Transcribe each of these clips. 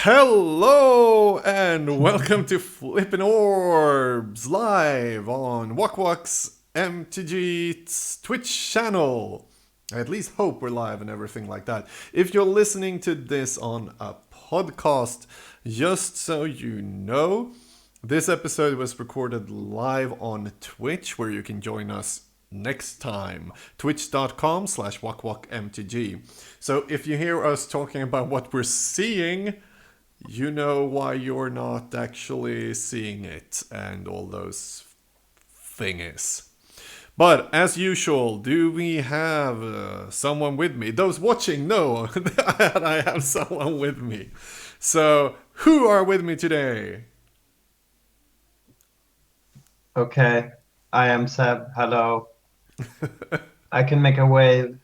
Hello and welcome to Flippin Orbs live on Wak-Wak's MTG's Twitch channel. I at least hope we're live and everything like that. If you're listening to this on a podcast, just so you know, this episode was recorded live on Twitch, where you can join us next time. Twitch.com/WakWakMTG. So if you hear us talking about what we're seeing, you know why you're not actually seeing it and all those thingies. But as usual, do we have someone with me? Those watching know that I have someone with me. So who are with me today? Okay, I am Seb. Hello. I can make a wave.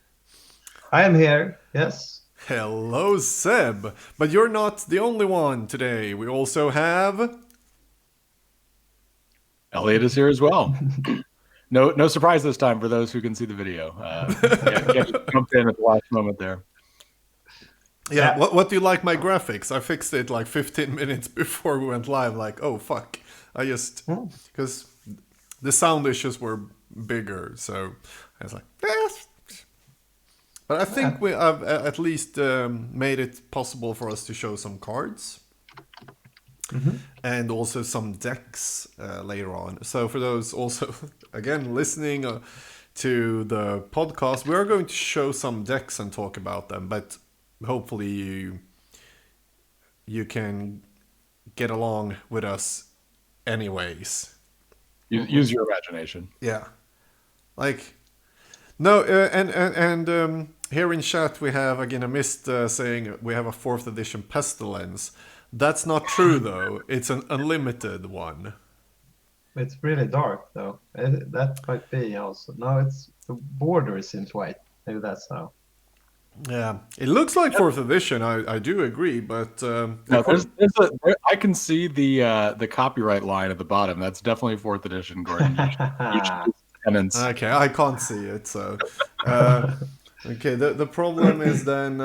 I am here. Yes. Hello, Seb. But you're not the only one today. We also have... Elliot is here as well. No surprise this time for those who can see the video. Jumped in at the last moment there. Yeah, what do you like my graphics? I fixed it like 15 minutes before we went live. Like, oh, fuck. I just... Because the sound issues were bigger, so I was like, But I think we have at least made it possible for us to show some cards. And also some decks later on. So for those also, again, listening to the podcast, we are going to show some decks and talk about them. But hopefully you can get along with us anyways. Use your imagination. Yeah. Like, no, and here in chat we have, again, a mist saying we have a 4th edition Pestilence. That's not true, though. It's an unlimited one. It's really dark, though. That might be also. No, it's the border seems white. Maybe that's how. Yeah, it looks like 4th edition. I do agree, but No, I can see the copyright line at the bottom. That's definitely 4th edition, Gordon. Okay, I can't see it. So, okay. The problem is then.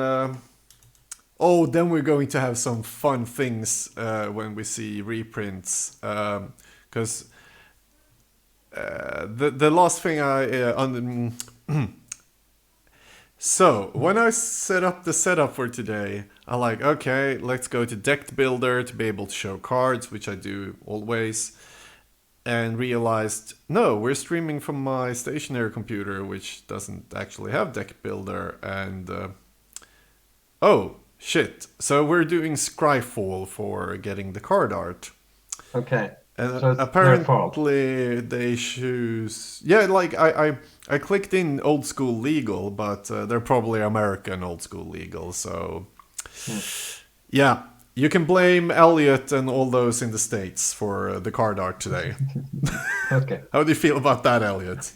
Then we're going to have some fun things when we see reprints, because the last thing So, when I set up the setup for today, I like, okay, let's go to Deck Builder to be able to show cards, which I do always, and realized, no, we're streaming from my stationary computer, which doesn't actually have Deck Builder, and, shit, so we're doing Scryfall for getting the card art. Okay. And so apparently they choose... Yeah, like I clicked in old school legal, but they're probably American old school legal, so... Yeah, you can blame Elliot and all those in the States for the card art today. Okay. How do you feel about that, Elliot?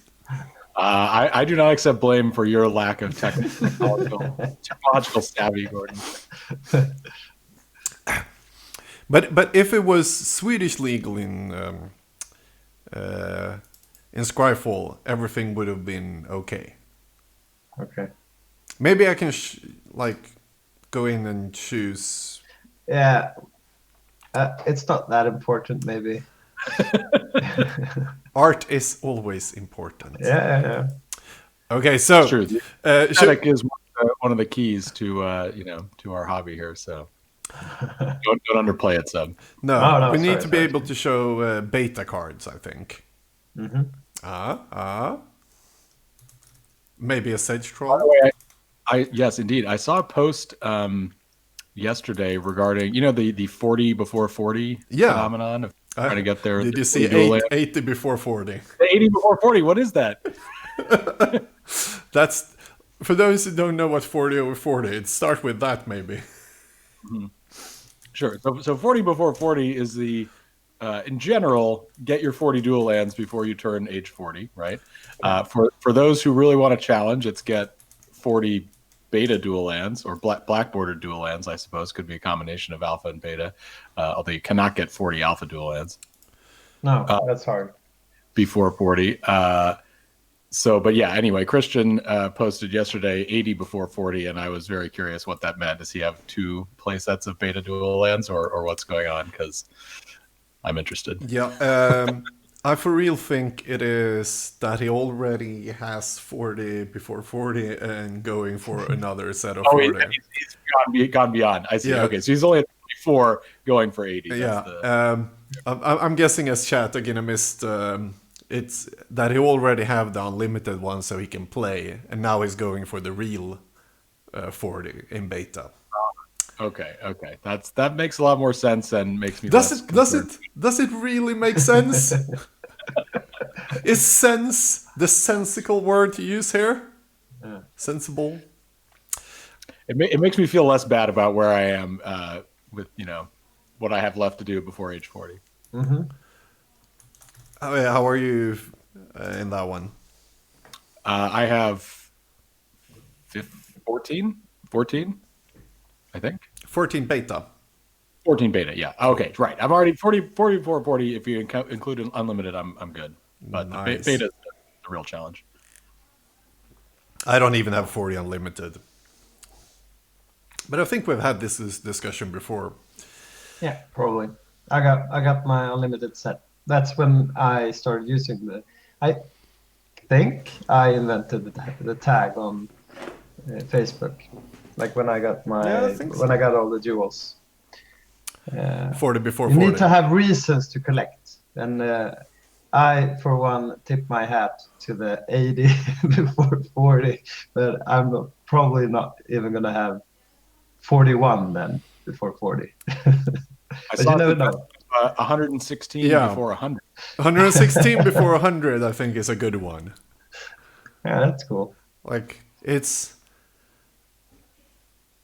I do not accept blame for your lack of technological savvy, Gordon. But if it was Swedish legal in Scryfall, everything would have been okay. Okay. Maybe I can go in and choose. Yeah. It's not that important, maybe. Art is always important. Yeah. Okay, so true. Aesthetic is one of the keys to to our hobby here. So don't underplay it, Seb. No, we need to be able to show beta cards, I think. Maybe a Sedge Troll. By the way, yes, indeed. I saw a post yesterday regarding the 40 before 40 phenomenon of trying to get there. Did you see 80 before 40? 80 before 40. What is that? That's for those who don't know what 40 over 40. It starts with that, maybe. Sure. So 40 before 40 is the in general, get your 40 dual lands before you turn age 40, right? For those who really want to challenge, it's get 40 beta dual lands, or black bordered dual lands, I suppose. Could be a combination of alpha and beta, although you cannot get 40 alpha dual lands. No, that's hard. Before 40. But yeah, anyway, Christian posted yesterday 80 before 40, and I was very curious what that meant. Does he have 2 play sets of beta dual lands, or what's going on? Because I'm interested. Yeah, I for real think it is that he already has 40 before 40 and going for another set of 40. He's gone beyond. I see. Yeah. Okay, so he's only at 24 going for 80. Yeah, I'm guessing as chat again missed. It's that he already have the unlimited one, so he can play, and now he's going for the real 40 in beta. Okay. That makes a lot more sense and makes me. Does it really make sense? Is sense the sensical word to use here? Sensible. It makes me feel less bad about where I am with what I have left to do before age 40. Mm-hmm. How are you in that one? I have 14, I think. 14 beta. 14 beta, yeah. Okay, right. I'm already 44, 40. If you include unlimited, I'm good. But Nice. beta is the real challenge. I don't even have 40 unlimited. But I think we've had this discussion before. Yeah, probably. I got my unlimited set. That's when I started using the. I think I invented the tag on Facebook, like when I got when I got all the jewels. 40 before you 40. need to have reasons to collect, and I, for one, tip my hat to the 80 before 40, but I'm probably not even gonna have 41 then before 40. But you never know. 116 before 100. 116 before 100, I think, is a good one. Yeah, that's cool. Like, it's...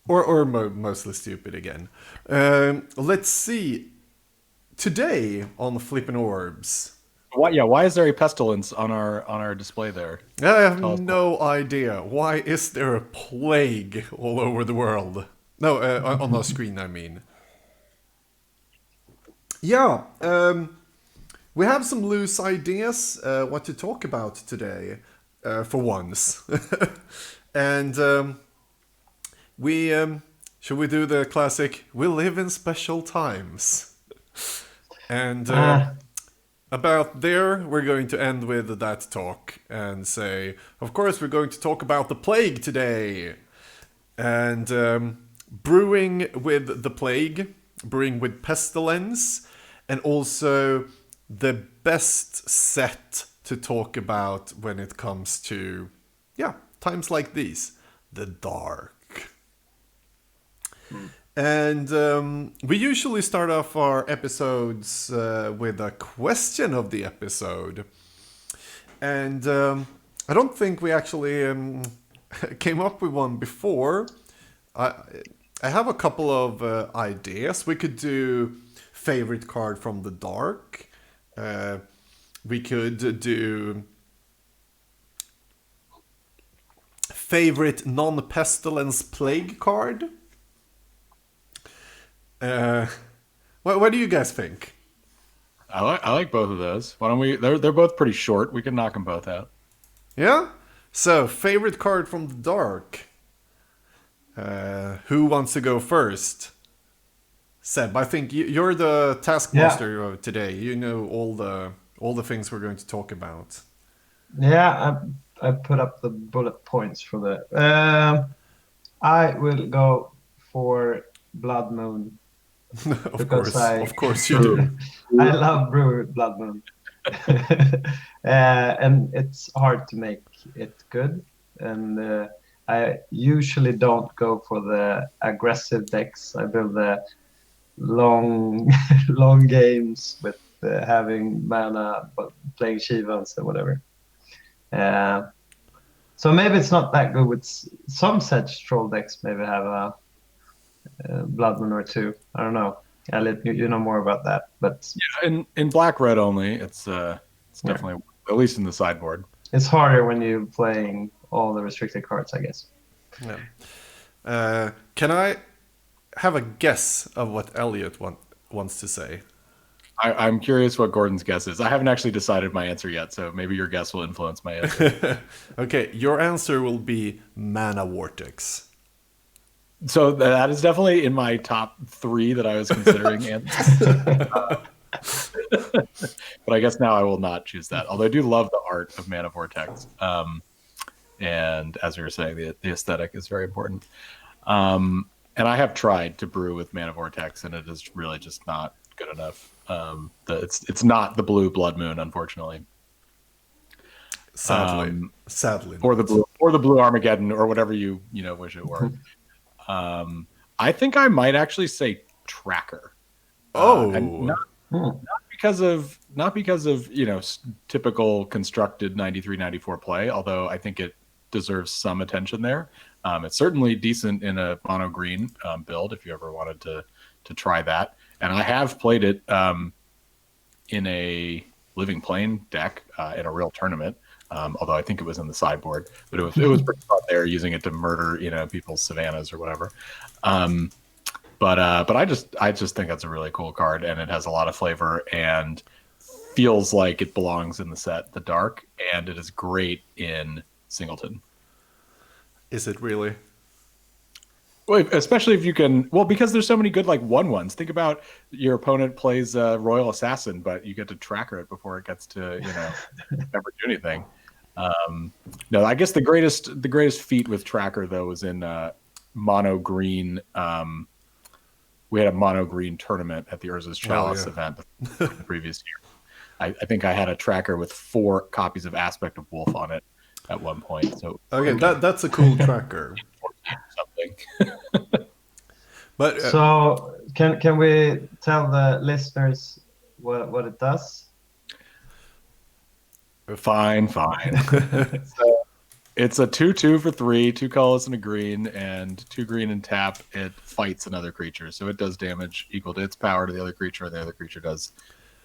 Or mostly stupid again. Let's see. Today on Flippin Orbs... Why is there a pestilence on our display there? I have no idea. Why is there a plague all over the world? No, on the screen, I mean. Yeah, we have some loose ideas what to talk about today, for once. And should we do the classic, we live in special times? And about there, we're going to end with that talk and say, of course, we're going to talk about the plague today. And brewing with the plague, brewing with Pestilence, and also the best set to talk about when it comes to, times like these, the dark. And we usually start off our episodes with a question of the episode. And I don't think we actually came up with one before. I have a couple of ideas. We could do favorite card from the dark. We could do favorite non-pestilence plague card. What do you guys think? I like both of those. Why don't we? They're both pretty short. We can knock them both out. Yeah. So favorite card from the dark. Who wants to go first? Seb, I think you're the taskmaster of today. You know all the things we're going to talk about. Yeah, I put up the bullet points for that. I will go for Blood Moon. Of course you do. I love Brewer Blood Moon. And it's hard to make it good. And I usually don't go for the aggressive decks. I build the long games with having mana, but playing Shivans and whatever. So maybe it's not that good with some Sedge Troll decks. Maybe have a Blood Moon or two. I don't know. Elliot, you know more about that, but in black red only, it's definitely at least in the sideboard. It's harder when you're playing all the restricted cards, I guess. Yeah. Can I have a guess of what Elliot wants to say? I'm curious what Gordon's guess is. I haven't actually decided my answer yet, so maybe your guess will influence my answer. Okay, your answer will be Mana Vortex. So that is definitely in my top 3 that I was considering. But I guess now I will not choose that. Although I do love the art of Mana Vortex. And as we were saying, the aesthetic is very important. And I have tried to brew with Mana Vortex, and it is really just not good enough. It's not the blue Blood Moon, unfortunately. Sadly, or the blue Armageddon, or whatever you wish it were. I think I might actually say Tracker. And not because of typical constructed 93-94 play, although I think it deserves some attention there. It's certainly decent in a mono green build if you ever wanted to try that. And I have played it in a Living Plane deck in a real tournament. Although I think it was in the sideboard, but it was pretty fun there, using it to murder people's savannas or whatever. But I just think that's a really cool card, and it has a lot of flavor and feels like it belongs in the set, the dark, and it is great in Singleton. Is it really? Well, especially if you can, because there's so many good 1/1s. Think about your opponent plays Royal Assassin, but you get to tracker it before it gets to ever do anything. No, I guess the greatest feat with tracker though was in mono green. We had a mono green tournament at the Urza's Chalice event the previous year. I think I had a tracker with 4 copies of Aspect of Wolf on it at one point. So that's a cool tracker. Something. But so can we tell the listeners what it does? Fine. So it's a 2/2 for 3, 2 colors and a green, and 2 green and tap. It fights another creature, so it does damage equal to its power to the other creature, and the other creature does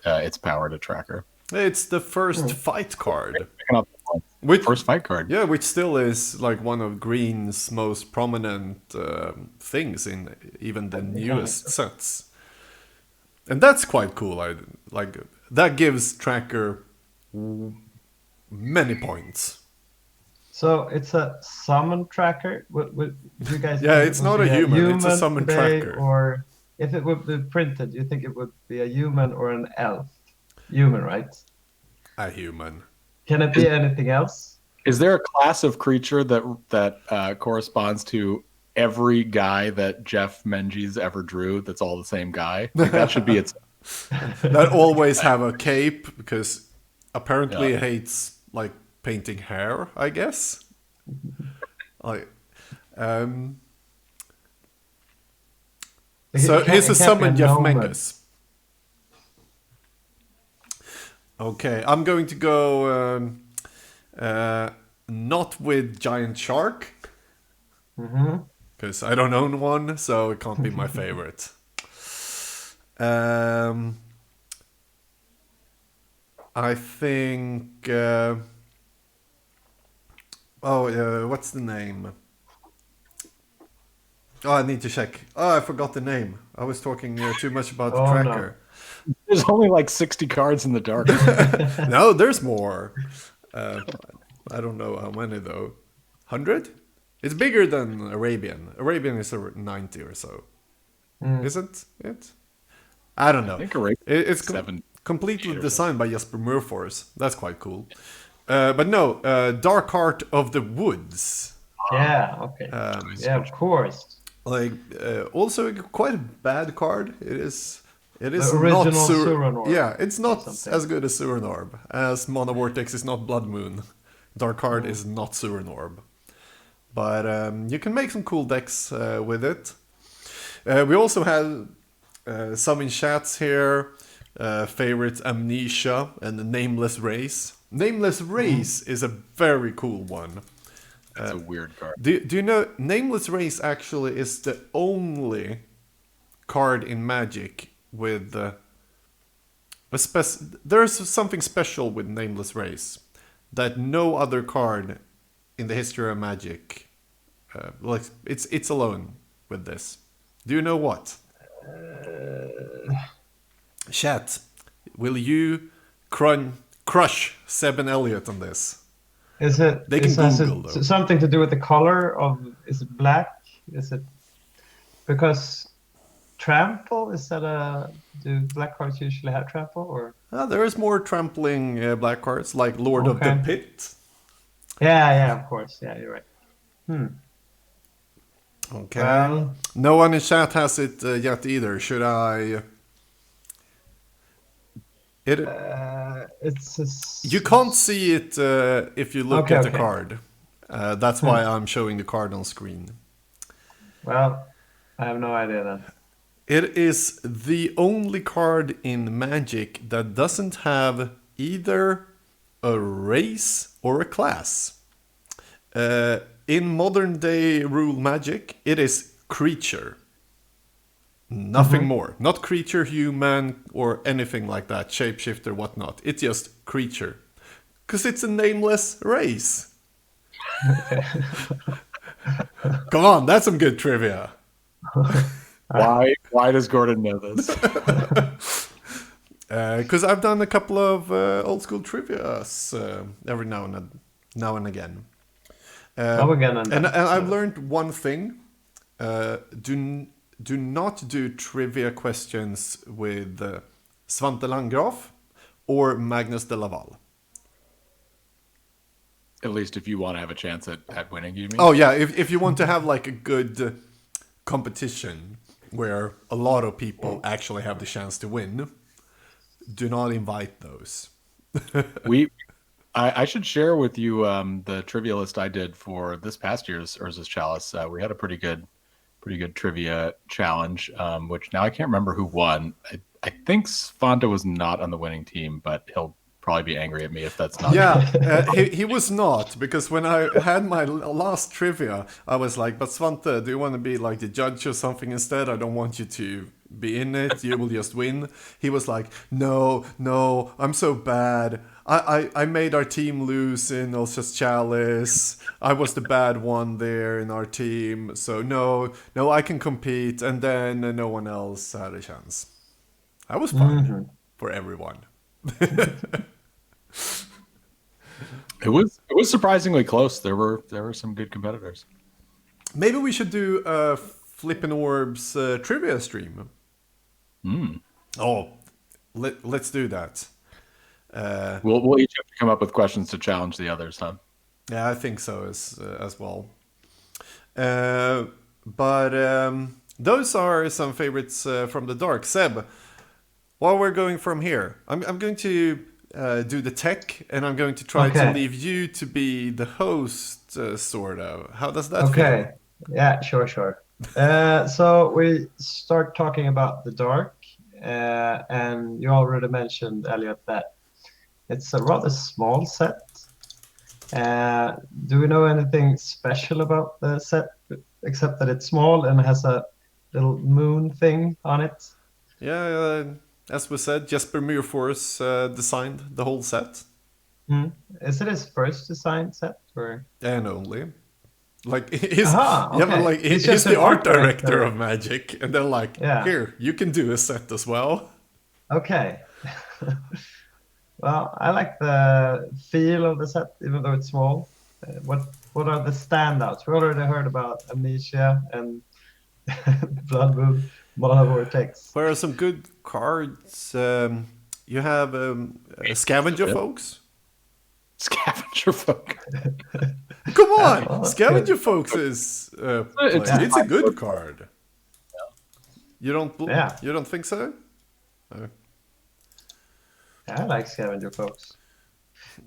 its power to tracker. It's the first fight card. First fight card. Yeah, which still is one of Green's most prominent things in even the newest sets. And that's quite cool. That gives tracker many points. So it's a summon tracker. What you guys? Yeah, it's not a human. It's a summon tracker. Or if it would be printed, do you think it would be a human or an elf? Human, right? A human. Can it be anything else? Is there a class of creature that corresponds to every guy that Jeff Menges ever drew? That's all the same guy. That should be its. That always have a cape because apparently it hates painting hair, I guess. So here's a summon Jeff Menges. Okay, I'm going to go not with Giant Shark. Because I don't own one, so it can't be my favorite. I think... what's the name? Oh, I need to check. Oh, I forgot the name. I was talking too much about the tracker. No. There's only 60 cards in the dark. No, there's more. I don't know how many though. 100? It's bigger than Arabian. Arabian is 90 or so. Isn't it? I don't know. I think Arabian it's completely designed by Jesper Murfors. That's quite cool. But no, Dark Heart of the Woods. Yeah, okay. Yeah, of course. Also quite a bad card. It is the not original Suran. Yeah, it's not as good as Suran Orb. As Mono Vortex is not Blood Moon. Dark Heart is not Suran Orb. But you can make some cool decks with it. We also have some in chats here. Favorites Amnesia and Nameless Race. Nameless Race is a very cool one. That's a weird card. Do you know Nameless Race actually is the only card in Magic with there's something special with Nameless Race that no other card in the history of Magic it's alone with this. Do you know what? Chat. Will you crush Seb and Elliot on this? Is it? They can has Google, it though. something to do with the color of? Is it black? Is it because trample? Is that do black cards usually have trample or? There is more trampling black cards, like Lord of the Okay. Pit. Yeah, of course. Yeah, you're right. Okay. Well- No one in chat has it yet either. Should I? You can't see it if you look at the card. That's why I'm showing the card on screen. Well, I have no idea then. It is the only card in Magic that doesn't have either a race or a class. In modern day rule Magic, it is creature. Nothing more. Not creature, human, or anything like that. Shapeshifter, whatnot. It's just creature. Because it's a nameless race. Come on, that's some good trivia. Why does Gordon know this? Because I've done a couple of old school trivias every now and again. And I've learned one thing. Do not do trivia questions with Svante Landgraf or Magnus de Laval. At least if you want to have a chance at winning, you mean? Oh yeah, if you want to have like a good competition where a lot of people actually have the chance to win, do not invite those. I should share with you the trivia list I did for this past year's Urza's Chalice. We had a pretty good trivia challenge, which now I can't remember who won. I think Svante was not on the winning team, but he'll probably be angry at me if that's not. Yeah, he was not, because when I had my last trivia, I was like, but Svante, do you want to be like the judge or something instead? I don't want you to be in it. You will just win. He was like, no, I'm so bad. I made our team lose in Ulcer's Chalice. I was the bad one there in our team. So no, I can compete. And then no one else had a chance. That was fun for everyone. It was surprisingly close. There were some good competitors. Maybe we should do a Flippin Orbs trivia stream. Oh, let's do that. We'll each have to come up with questions to challenge the others, huh? Yeah, I think so as well. But those are some favorites from the dark. Seb, while we're going from here, I'm going to do the tech, and I'm going to try to leave you to be the host, sort of. How does that feel? Okay. Yeah, sure. So we start talking about the dark, and you already mentioned, Elliot, that it's a rather small set. Do we know anything special about the set, except that it's small and has a little moon thing on it? Yeah, as we said, Jesper Myrfors designed the whole set. Is it his first design set? Or? And only. Like, he's He's the art director of Magic, and they're like, here, you can do a set as well. Okay. Well, I like the feel of the set, even though it's small. What are the standouts? We already heard about Amnesia and Blood Moon, Mana Vortex. There are some good cards. You have Scavenger Folks. Scavenger Folk. Come on, Scavenger Folks is it's a good card. You don't think so? I like Scavenger Folks.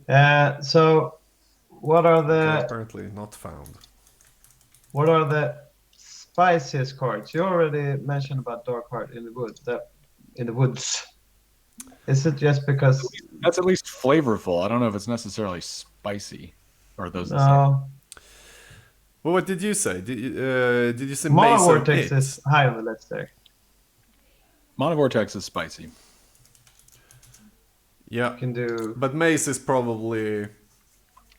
So, what are the apparently not found? What are the spiciest cards? You already mentioned about Dark Heart in the woods. Is it just because that's at least flavorful? I don't know if it's necessarily spicy, or those. No. Well, what did you say? Did you say Mana Mace Vortex is high on the list there. Mana Vortex is spicy. Yeah, can do. But Mace is probably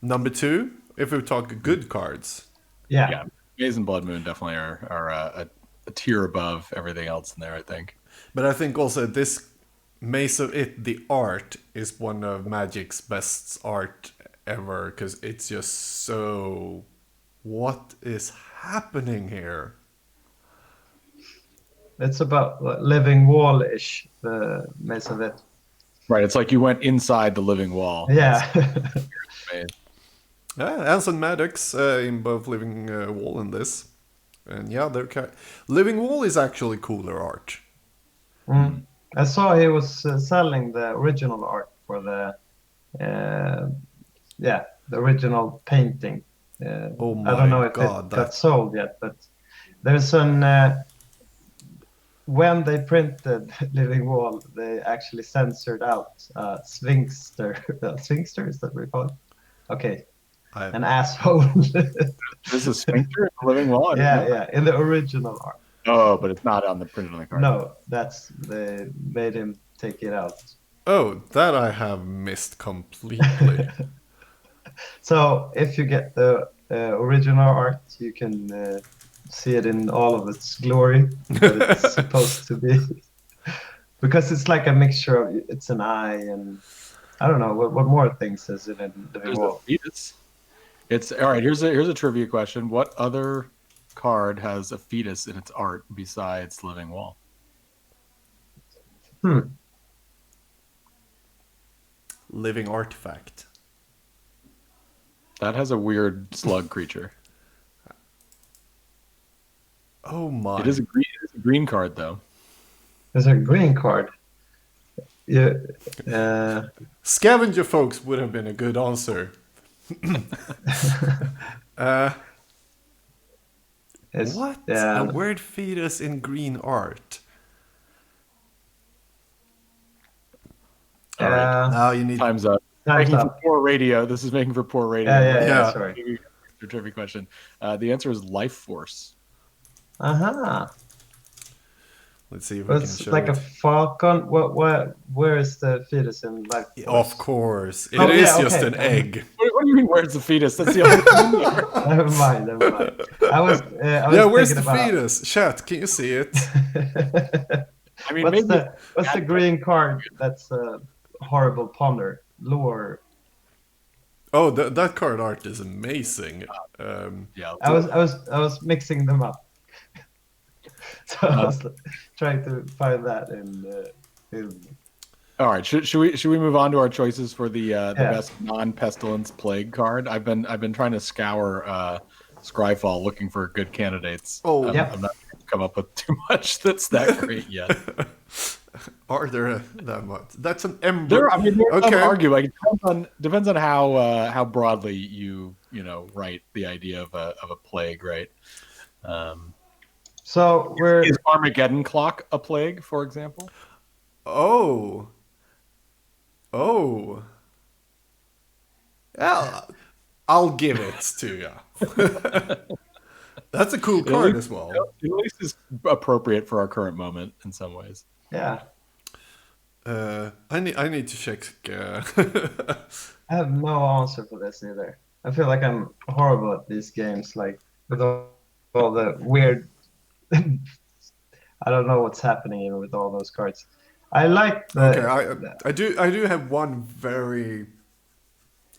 number 2 if we talk good cards. Yeah. Maze and Blood Moon definitely are a tier above everything else in there, I think. But I think also this Maze of It, the art is one of Magic's best art ever because it's just so. What is happening here? It's about living wall-ish, the Maze of It. Right. It's like you went inside the living wall. Yeah. Yeah, Anson Maddox in both Living Wall and this. And yeah, Living Wall is actually cooler art. I saw he was selling the original art for the original painting. Oh I don't know my if God, it got sold yet, but there's an when they printed Living Wall, they actually censored out Sphinxter. Sphinxter, is that what we call it? Okay, an asshole. This is Sphincter in the living wall? Yeah, in the original art. Oh, but it's not on the printed on the card. No, they made him take it out. Oh, that I have missed completely. So if you get the original art, you can see it in all of its glory that it's supposed to be. Because it's like a mixture of, it's an eye and I don't know what more things is it in the There's wall. a fetus. It's all right. Here's a trivia question. What other card has a fetus in its art besides Living Wall? Living artifact. That has a weird slug creature. Oh my. It is a green card though. There's a green card. Yeah. Scavenger folks would have been a good answer. What? A weird fetus in green art. All right. Now you need. Time's up. Time's making up. for poor radio. This is making for poor radio. Yeah. Sorry. Your trivia question. The answer is life force. Let's see if we can It's show like it. a falcon. Where is the fetus in life force? Of course, it is just an egg. What do you mean? Where's the fetus? That's the only thing there. Never mind. I was Where's thinking the about... fetus? Chat, can you see it? I mean, what's the green card? That's a horrible ponder. Lore. Oh, that card art is amazing. Yeah. I was mixing them up. So I was trying to find that in. All right. Should we move on to our choices for the best non-pestilence plague card? I've been trying to scour Scryfall looking for good candidates. Oh, I'm not going to come up with too much that's that great yet. Are there that much? That's an ember. There's some argument. It depends on how broadly you write the idea of a plague, right? So is Armageddon Clock a plague, for example? Oh. Yeah, I'll give it to you. That's a cool card as well. At least it's appropriate for our current moment in some ways. Yeah. I need to check. I have no answer for this either. I feel like I'm horrible at these games, like with all the weird. I don't know what's happening even with all those cards. I like the. Okay, I do have one very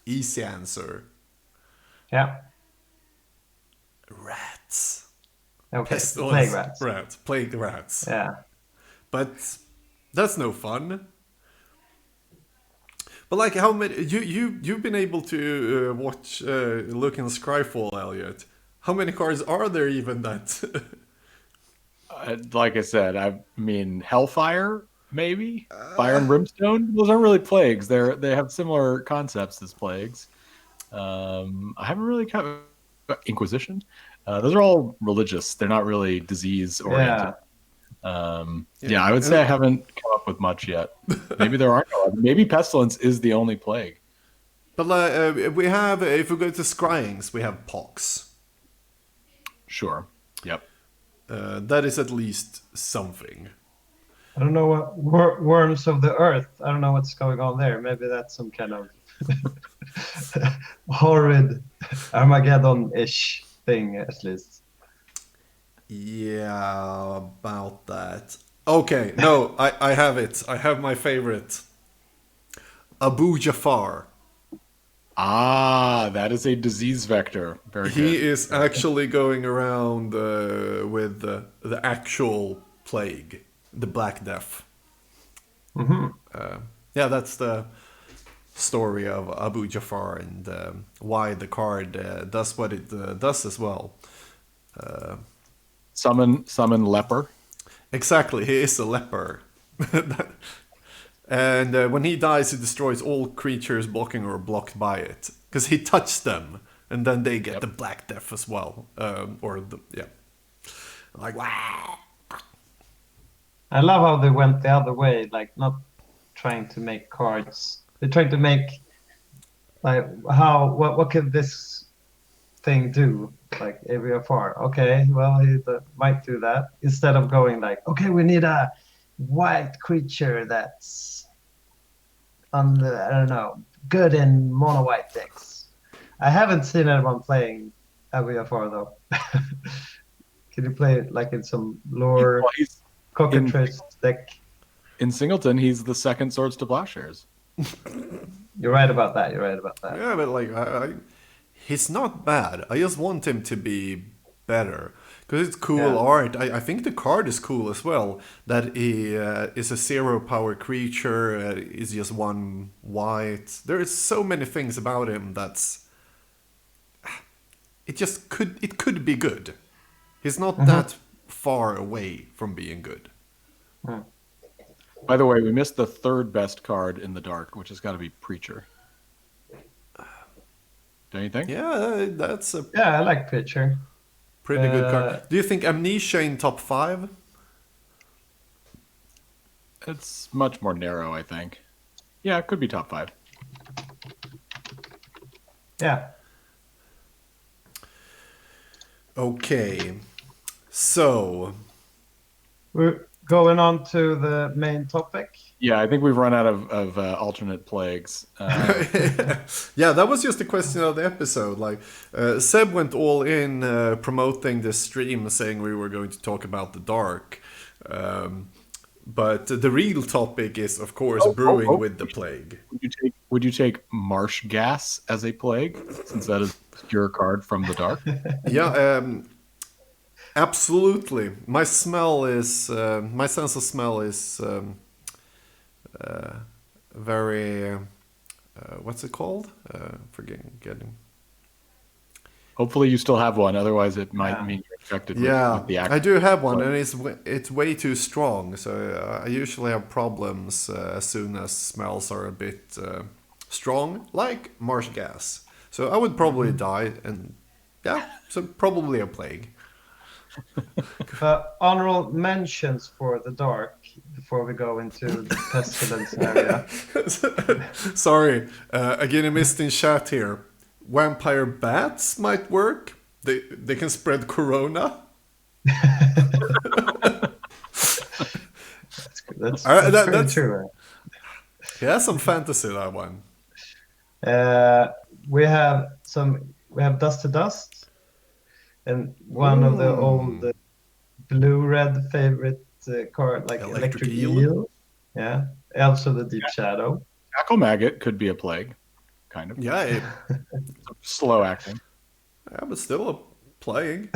easy answer. Yeah. Rats. Okay. Pestilence, Plague rats. Plague rats. Yeah. But that's no fun. But like, how many you've been able to watch look in Scryfall, Elliot? How many cards are there even that? Like I said, I mean Hellfire, maybe Fire and Brimstone. Those aren't really plagues. They have similar concepts as plagues. I haven't really Inquisition. Those are all religious. They're not really disease oriented. Yeah. I would say I haven't come up with much yet. Maybe there aren't. Maybe Pestilence is the only plague. But we have, if we go to Scryings, we have Pox. Sure. Yep. That is at least something. I don't know what worms of the earth. I don't know what's going on there. Maybe that's some kind of horrid Armageddon-ish thing, at least. Yeah, about that. Okay, no, I have it. I have my favorite. Abu Jafar. Ah, that is a disease vector. Very He good. is actually going around with the actual plague, the Black Death. Hmm. Yeah, that's the story of Abu Jafar and why the card does what it does as well. Summon leper. Exactly, he is a leper. And when he dies, he destroys all creatures blocking or blocked by it. Because he touched them, and then they get Yep. the Black Death as well. Yeah. Like, wow. I love how they went the other way, like not trying to make cards. They're trying to make like what can this thing do? Like AVFR. Okay, well he might do that instead of going like, okay, we need a white creature that's on the I don't know good in mono white decks. I haven't seen anyone playing AVFR though. Can you play it like in some lore Well, he's cockatrice deck? in Singleton. He's the second Swords to Plowshares. You're right about that. You're right about that. Yeah, but like, he's not bad. I just want him to be better. Because it's cool Yeah. art. I think the card is cool as well. That he is a 0 power creature, is just 1 white. There is so many things about him that's. It could be good. He's not that far away from being good. Hmm. By the way, we missed the third best card in the dark, which has got to be Preacher. Don't you think? Yeah, that's a Yeah, I like pitcher. pretty good card. Do you think Amnesia in top 5? It's much more narrow, I think. Yeah, it could be top 5. Yeah. Okay. So, We're going on to the main topic. Yeah, I think we've run out of alternate plagues. yeah, that was just a question of the episode. Like, Seb went all in promoting the stream, saying we were going to talk about the dark. But the real topic is, of course, brewing with the plague. Would you take marsh gas as a plague, since that is your card from the dark? Yeah, absolutely. My smell is my sense of smell is very what's it called? Getting. Hopefully, you still have one. Otherwise, it might Yeah. mean you're infected Yeah, with the I do have one, plague. and it's way too strong. So I usually have problems as soon as smells are a bit strong, like marsh gas. So I would probably die, and yeah, so probably a plague. Honorable mentions for the dark before we go into the pestilence area. Sorry, again, I missed in chat here. Vampire bats might work. They can spread corona. That's That- pretty that's- true. Yeah, some fantasy that one. We have Dust to Dust, and one of the old blue-red favorite card, like Electric Electric Eel. Eel. Yeah, Elves of the Deep Shadow. Jackal maggot could be a plague, kind of. Yeah, Slow acting. yeah, but still a plague.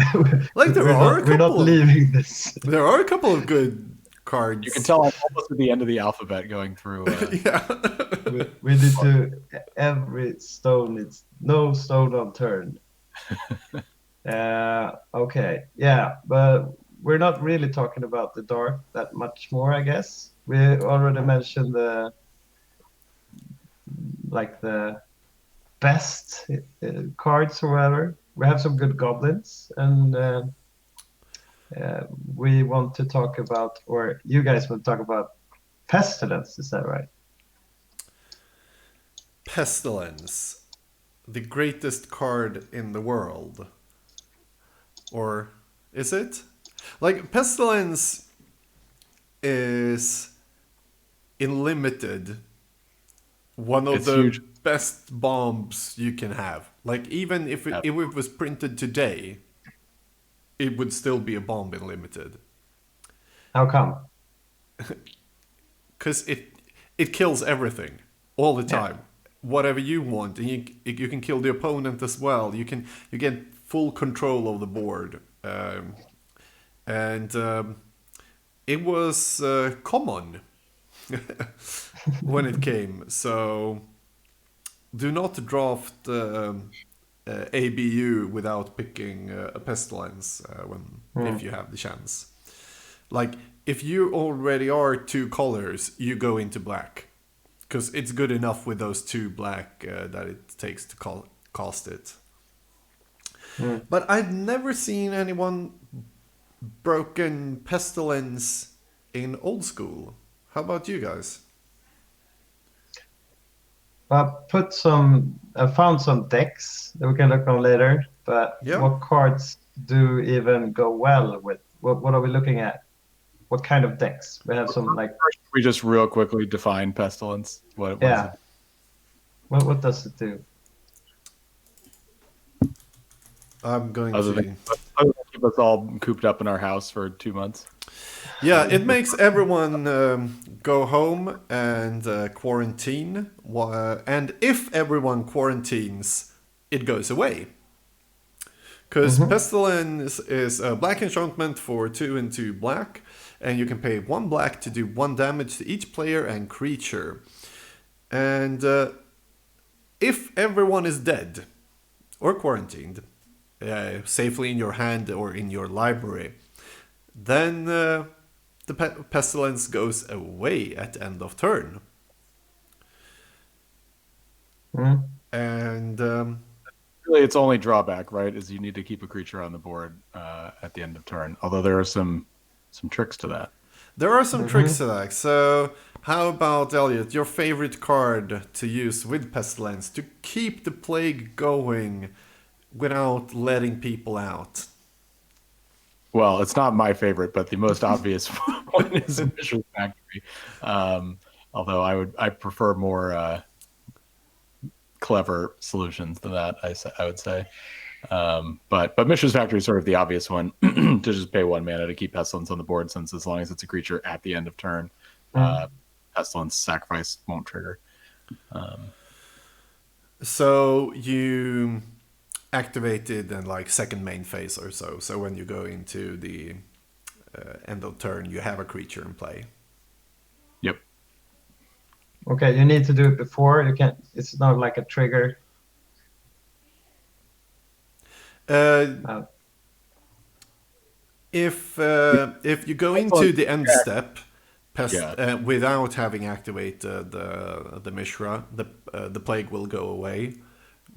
Like there we're are not, we're not leaving this. There are a couple of good cards. You can tell I'm almost at the end of the alphabet going through. Yeah. We need to every stone. It's no stone unturned. Okay, yeah, but we're not really talking about the dark that much more, I guess. We already mentioned the best cards or whatever. We have some good goblins, and we want to talk about, or you guys want to talk about Pestilence. Is that right? Pestilence, the greatest card in the world. Or is it? Like, Pestilence is, in limited, one of It's the huge. best bombs you can have. Like, even if it was printed today, it would still be a bomb in limited. How come? because it kills everything all the time, whatever you want, and you can kill the opponent as well. You get full control of the board, and it was common when it came. So do not draft ABU without picking a Pestilence if you have the chance. Like, if you already are 2 colors, you go into black. Because it's good enough with those 2 black that it takes to cast it. But I've never seen anyone broken Pestilence in old school. How about you guys? I found some decks that we can look on later, but what cards do even go well with? What are we looking at? What kind of decks? We have some like... We just real quickly define Pestilence. What yeah. is it? What does it do? I'm going other to... than keep us all cooped up in our house for 2 months. Yeah, it makes everyone go home and quarantine. And if everyone quarantines, it goes away. Because Pestilence is a black enchantment for 2 and 2 black. And you can pay 1 black to do 1 damage to each player and creature. And if everyone is dead or quarantined, safely in your hand or in your library, then the Pestilence goes away at the end of turn. And really, its only drawback, right, is you need to keep a creature on the board at the end of turn. Although there are some tricks to that. There are some tricks to that. So how about, Elliot, your favorite card to use with Pestilence to keep the plague going without letting people out? Well, it's not my favorite, but the most obvious one is Mishra's Factory. Although I prefer more clever solutions than that, I would say. But Mishra's Factory is sort of the obvious one to just pay 1 mana to keep Pestilence on the board, since as long as it's a creature at the end of turn, Pestilence sacrifice won't trigger. So you activated in like second main phase or so. So when you go into the end of turn, you have a creature in play. Yep. Okay, you need to do it before. You can't. It's not like a trigger. If you go into the end step without having activated the Mishra, the plague will go away,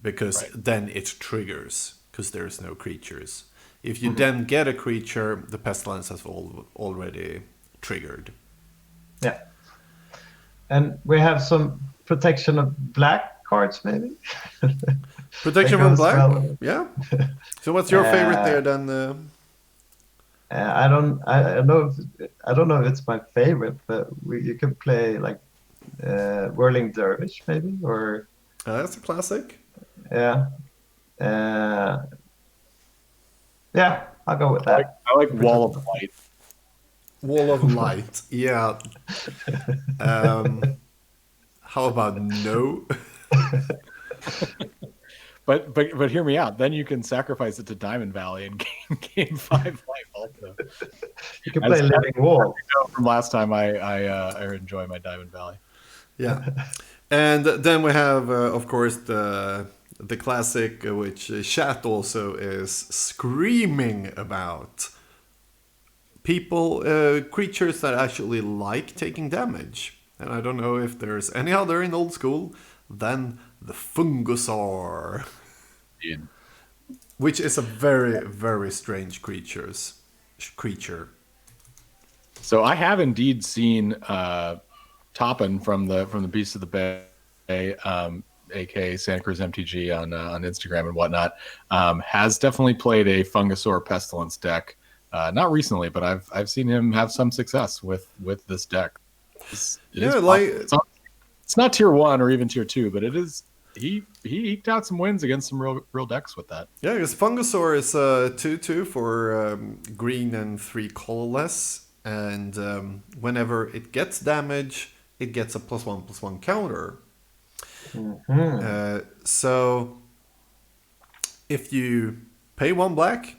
because then it triggers because there's no creatures. If you then get a creature, the Pestilence has already triggered. Yeah, and we have some protection of black cards, maybe. Protection from black? Well. Yeah. So what's your favorite there then? I don't know if it's my favorite, but you can play like Whirling Dervish maybe, or that's a classic. Yeah. Yeah, I'll go with that. I like Wall of Light. Wall of Light, yeah. How about no? But hear me out. Then you can sacrifice it to Diamond Valley and gain 5 life also. You can play Living Wall. From last time, I enjoy my Diamond Valley. Yeah, and then we have, of course, the classic, which chat also is screaming about. People, creatures that actually like taking damage. And I don't know if there's any other in old school than the Fungusaur. Yeah. Which is a very, very strange creature. So I have indeed seen Toppin from the Beast of the Bay, aka Santa Cruz MTG on Instagram and whatnot, has definitely played a Fungusaur Pestilence deck. Not recently, but I've seen him have some success with this deck. It's not tier 1 or even tier 2, but it is. He eked out some wins against some real decks with that. Yeah, because Fungusaur is 2/2 for green and 3 colorless, and whenever it gets damage, it gets a +1/+1 counter. So if you pay 1 black,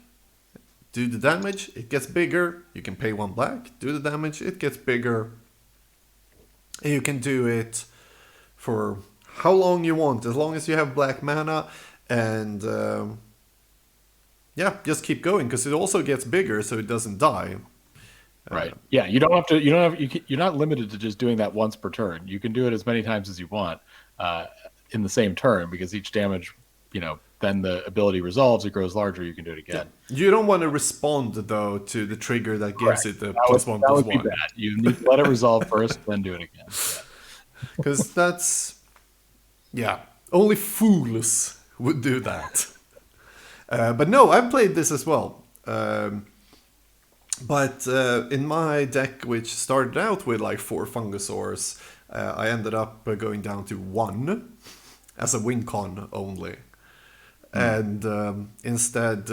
do the damage, it gets bigger. You can pay 1 black, do the damage, it gets bigger. And you can do it for how long you want, as long as you have black mana, and just keep going, because it also gets bigger, so it doesn't die. Right. Yeah, you don't have to. You're not limited to just doing that once per turn. You can do it as many times as you want in the same turn, because each damage, then the ability resolves. It grows larger. You can do it again. You don't want to respond though to the trigger that gives it the +1/+1. That would be bad. You need to let it resolve first, then do it again. Because that's only fools would do that. But no, I've played this as well. But in my deck, which started out with like 4 Fungusaurs, I ended up going down to 1 as a win con only. And instead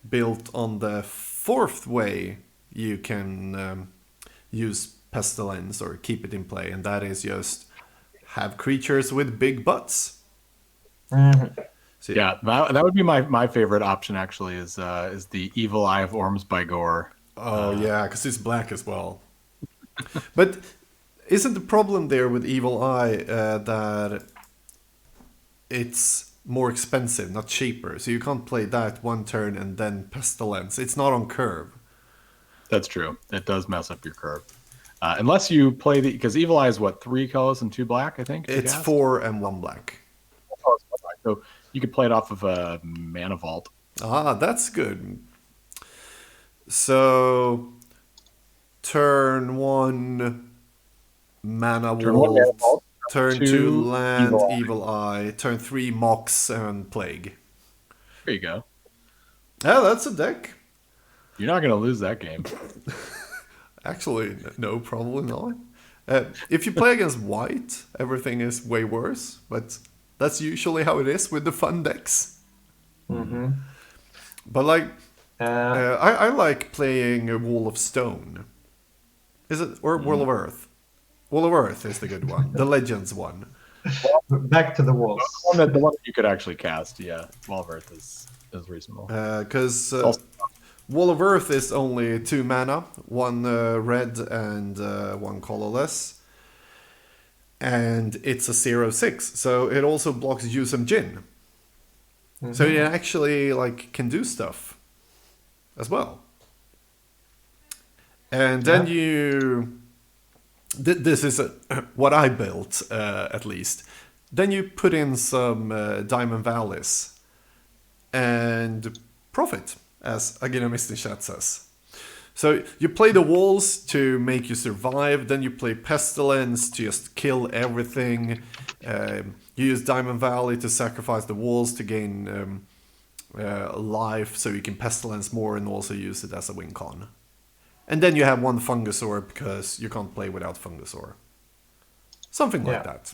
built on the 4th way, you can use Pestilence or keep it in play, and that is just have creatures with big butts. So, yeah, that would be my favorite option actually. Is the Evil Eye of Orms by Gore. Oh yeah, because it's black as well. But isn't the problem there with Evil Eye that it's more expensive, not cheaper? So you can't play that 1 turn and then Pestilence. It's not on curve. That's true. It does mess up your curve. Unless you play because Evil Eye is what, 3 colors and 2 black, I think? It's 4 and 1 black. So you could play it off of a Mana Vault. Ah, that's good. So turn 1 Mana Vault, turn 2 land, Evil Eye, turn 3 Mox and Plague. There you go. Yeah, that's a deck. You're not going to lose that game. Actually, no, probably not. If you play against white, everything is way worse, but that's usually how it is with the fun decks. But like, I like playing a Wall of Stone. Is it, or Wall of Earth? Wall of Earth is the good one, the Legends one. Back to the walls. The one that you could actually cast, yeah. Wall of Earth is reasonable. Because Wall of Earth is only 2 mana, 1 red and 1 colorless. And it's a 0/6, so it also blocks Use and Jin. So it actually can do stuff as well. And then this is what I built, at least. Then you put in some Diamond Valleys and profit, as Agina Mistinchat says. So you play the walls to make you survive, then you play Pestilence to just kill everything. You use Diamond Valley to sacrifice the walls to gain life, so you can Pestilence more and also use it as a win con. And then you have 1 Fungusaur because you can't play without Fungusaur. Something like that.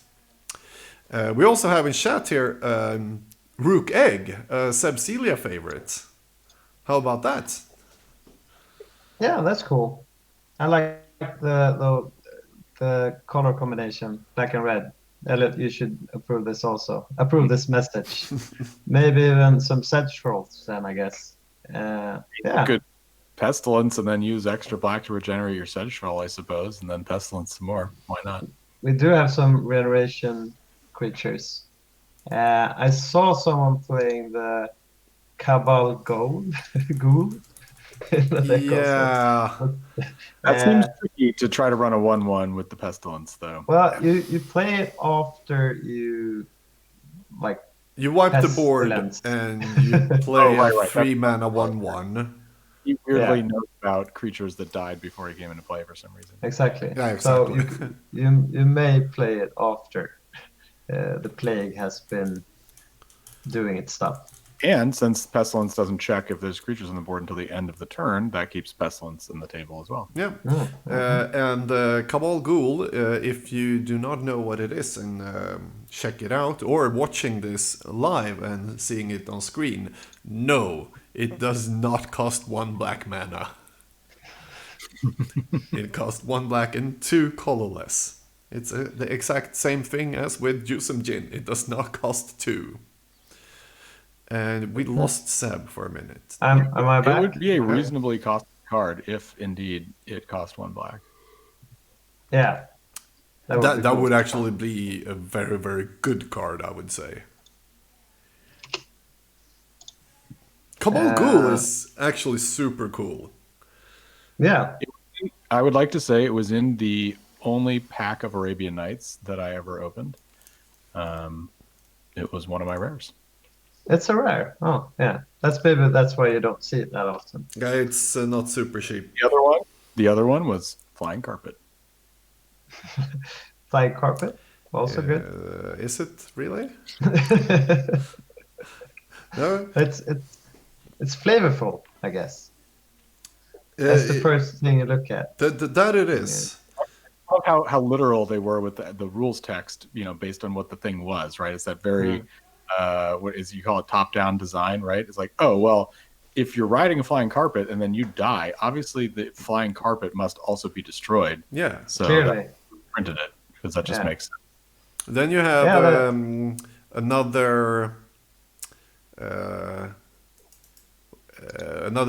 We also have in chat here Rook Egg, Seb Celia favorite. How about that? Yeah, that's cool. I like the color combination, black and red. Elliot, you should approve this also. Approve this message. Maybe even some sedge trolls then, I guess. Good Pestilence and then use extra black to regenerate your sedge troll, I suppose, and then Pestilence some more. Why not? We do have some regeneration creatures. I saw someone playing the Cabal Ghoul. Yeah. That seems tricky to try to run a 1/1 with the Pestilence, though. Well, you play it after you You wipe the board and you play a 3 mana 1/1. He weirdly knows about creatures that died before he came into play for some reason. Exactly. Yeah, exactly. So you may play it after the plague has been doing its stuff. And since Pestilence doesn't check if there's creatures on the board until the end of the turn, that keeps Pestilence in the table as well. Yeah. And Cabal Ghoul, if you do not know what it is and check it out, or watching this live and seeing it on screen, no, it does not cost 1 black mana. It costs 1 black and 2 colorless. It's the exact same thing as with Jusum Jin. It does not cost 2. And we lost Seb for a minute. Am I It back? would be a reasonably costly card if indeed it cost 1 black. Yeah. That cool. would actually be a very, very good card, I would say. Kabul Ghoul is actually super cool. Yeah. I would like to say it was in the only pack of Arabian Nights that I ever opened. It was one of my rares. It's a rare. Oh, yeah. That's why you don't see it that often. Yeah, it's not super cheap. The other one was Flying Carpet. Flying carpet, also good. Is it really? No? It's flavorful, I guess. That's the first thing you look at. That it is. I love how literal they were with the rules text, based on what the thing was, right? It's that very, what is you call it, top-down design, right? It's like, oh, well, if you're riding a flying carpet and then you die, obviously the flying carpet must also be destroyed. Yeah. So Clearly. printed it because that just makes sense. Then you have another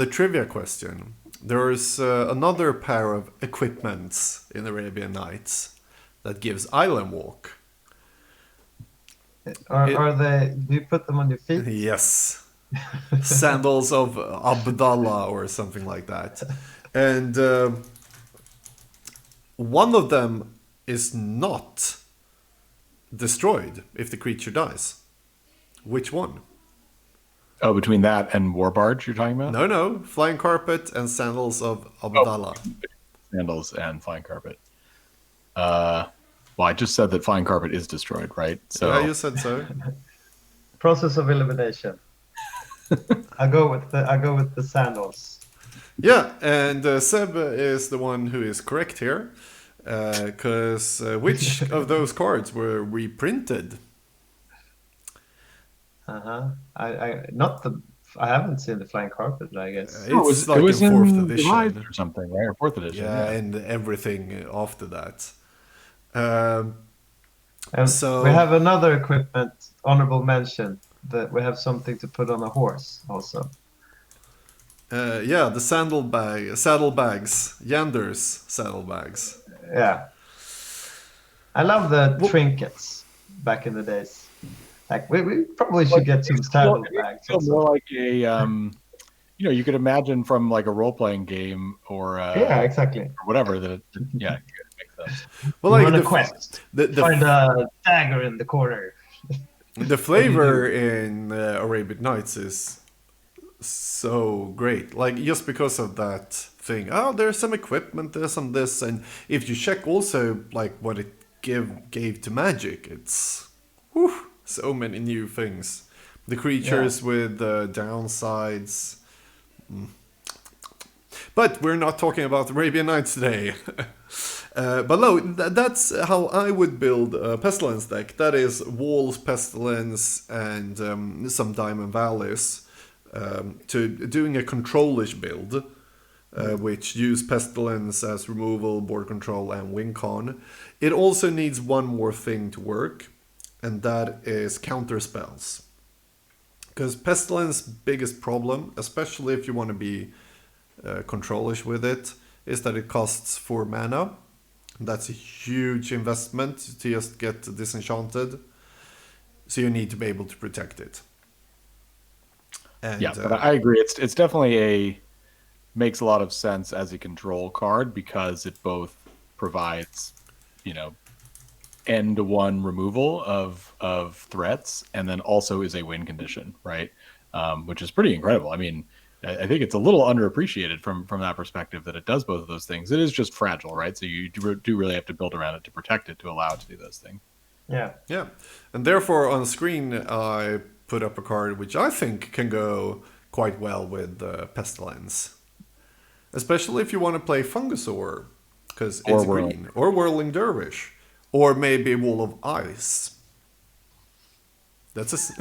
trivia question. There's another pair of equipments in Arabian Nights that gives island walk. Are they? Do you put them on your feet? Yes. Sandals of Abdallah or something like that. And one of them is not destroyed if the creature dies. Which one? Oh, between that and War Barge you're talking about? No. Flying Carpet and Sandals of Abdallah. Sandals and Flying Carpet. Well, I just said that Flying Carpet is destroyed, right? So Yeah, you said so. Process of elimination. I go with the sandals. Yeah, and Seb is the one who is correct here. Because which of those cards were reprinted? I haven't seen the flying carpet, I guess. It was like it was in 4th in edition. Rise or something, right? Or 4th edition. Yeah, and everything after that. And So- we have another equipment, honorable mention, that we have something to put on a horse also. Yeah, the saddlebags, Yander's saddlebags. Yeah. I love the trinkets back in the days. Like we probably should get some saddlebags. It's more like a, you could imagine from like a role-playing game or Yeah, exactly. or whatever that. It makes sense. Well, Run a like quest. the Find a dagger in the corner. the flavor in Arabian Nights is so great. Like just because of that thing. Oh, there's some equipment, there's some this, and if you check also like what it gave to Magic, it's so many new things. The creatures with downsides. But we're not talking about Arabian Nights today. But no, that's how I would build a Pestilence deck. That is Walls, Pestilence, and some Diamond Valleys. To doing a control-ish build, which use Pestilence as removal, board control, and win con. It also needs one more thing to work, and that is counter spells. Because Pestilence' biggest problem, especially if you want to be control-ish with it, is that it costs 4 mana. That's a huge investment to just get disenchanted. So you need to be able to protect it. And, But I agree. It's definitely makes a lot of sense as a control card because it both provides, end-to-one removal of threats and then also is a win condition, right? Which is pretty incredible. I mean, I think it's a little underappreciated from that perspective that it does both of those things. It is just fragile, right? So you do really have to build around it to protect it to allow it to do those things. Yeah. And therefore on screen I put up a card which I think can go quite well with Pestilence. Especially if you want to play Fungusaur, because it's green. Or Whirling Dervish. Or maybe Wall of Ice. That's a...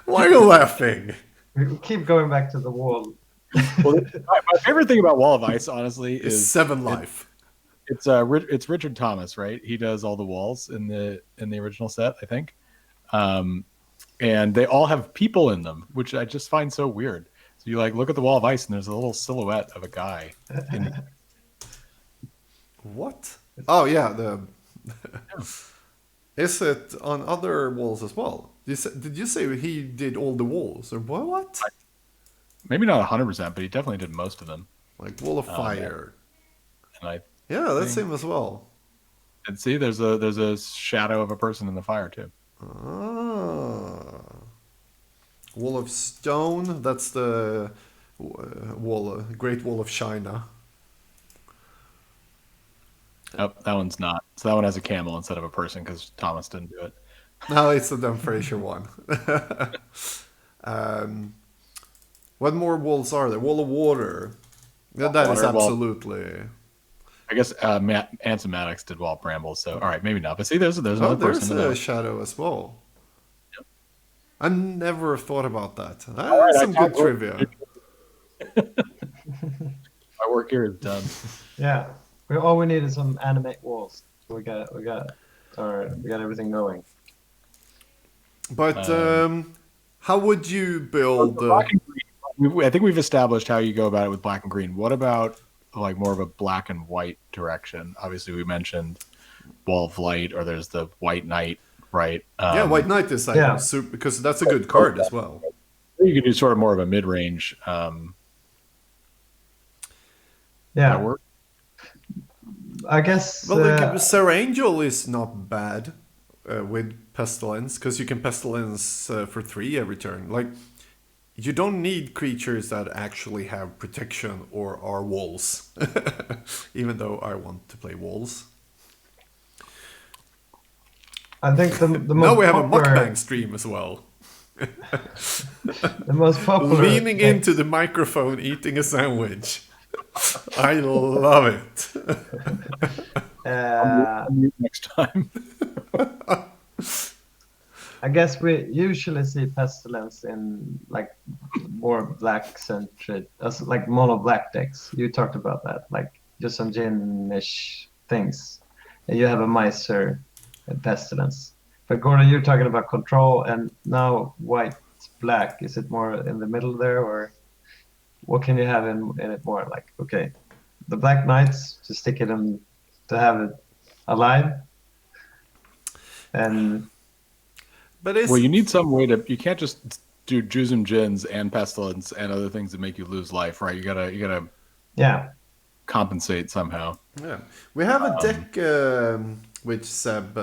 Why are you laughing? We keep going back to the wall. Well, my favorite thing about Wall of Ice, honestly, It's is 7 life. it's Richard Thomas, right? He does all the walls in the original set, I think. And they all have people in them, which I just find so weird. So you like look at the Wall of Ice, and there's a little silhouette of a guy. What? Oh yeah, Is it on other walls as well? Did you say he did all the walls or what? Maybe not 100%, but he definitely did most of them. Like Wall of Fire. And Yeah, that's him as well. And see, there's a shadow of a person in the fire too. Ah. Wall of Stone. That's the Great Wall of China. Oh, that one's not. So that one has a camel instead of a person because Thomas didn't do it. No, it's the Dan Fraser one. What more walls are there? Wall of Water. Yeah, that is absolutely. I guess Anson Maddox did Wall of Brambles, so all right, maybe not. But see, there's another person. There's a shadow as well. Yep. I never thought about that. That's some good trivia. My work here is done. Yeah, all we need is some animate walls. We got everything going. But how would you build? I think we've established how you go about it with black and green. What about like more of a black and white direction? Obviously, we mentioned Wall of Light, or there's the White Knight, right? Yeah, White Knight is like super, because that's a good card as well. You could do sort of more of a mid-range. Yeah, work. I guess. Well, Sarah Angel is not bad with Pestilence, because you can Pestilence for 3 every turn. Like, you don't need creatures that actually have protection or are walls. Even though I want to play walls. I think the most now we have popular, a mukbang stream as well. The most popular leaning into the microphone, eating a sandwich. I love it. Next time. I guess we usually see Pestilence in like more black centered, like mono black decks. You talked about that, like just some Jin-ish things. And you have a Miser and Pestilence. But Gordon, you're talking about control, and now white black. Is it more in the middle there, or what can you have in it more? Like, okay, the Black Knights, to stick it in, to have it alive, and. But you need some way to. You can't just do Juzum Jins and Pestilence and other things that make you lose life, right? You gotta compensate somehow. Yeah, we have a deck which Seb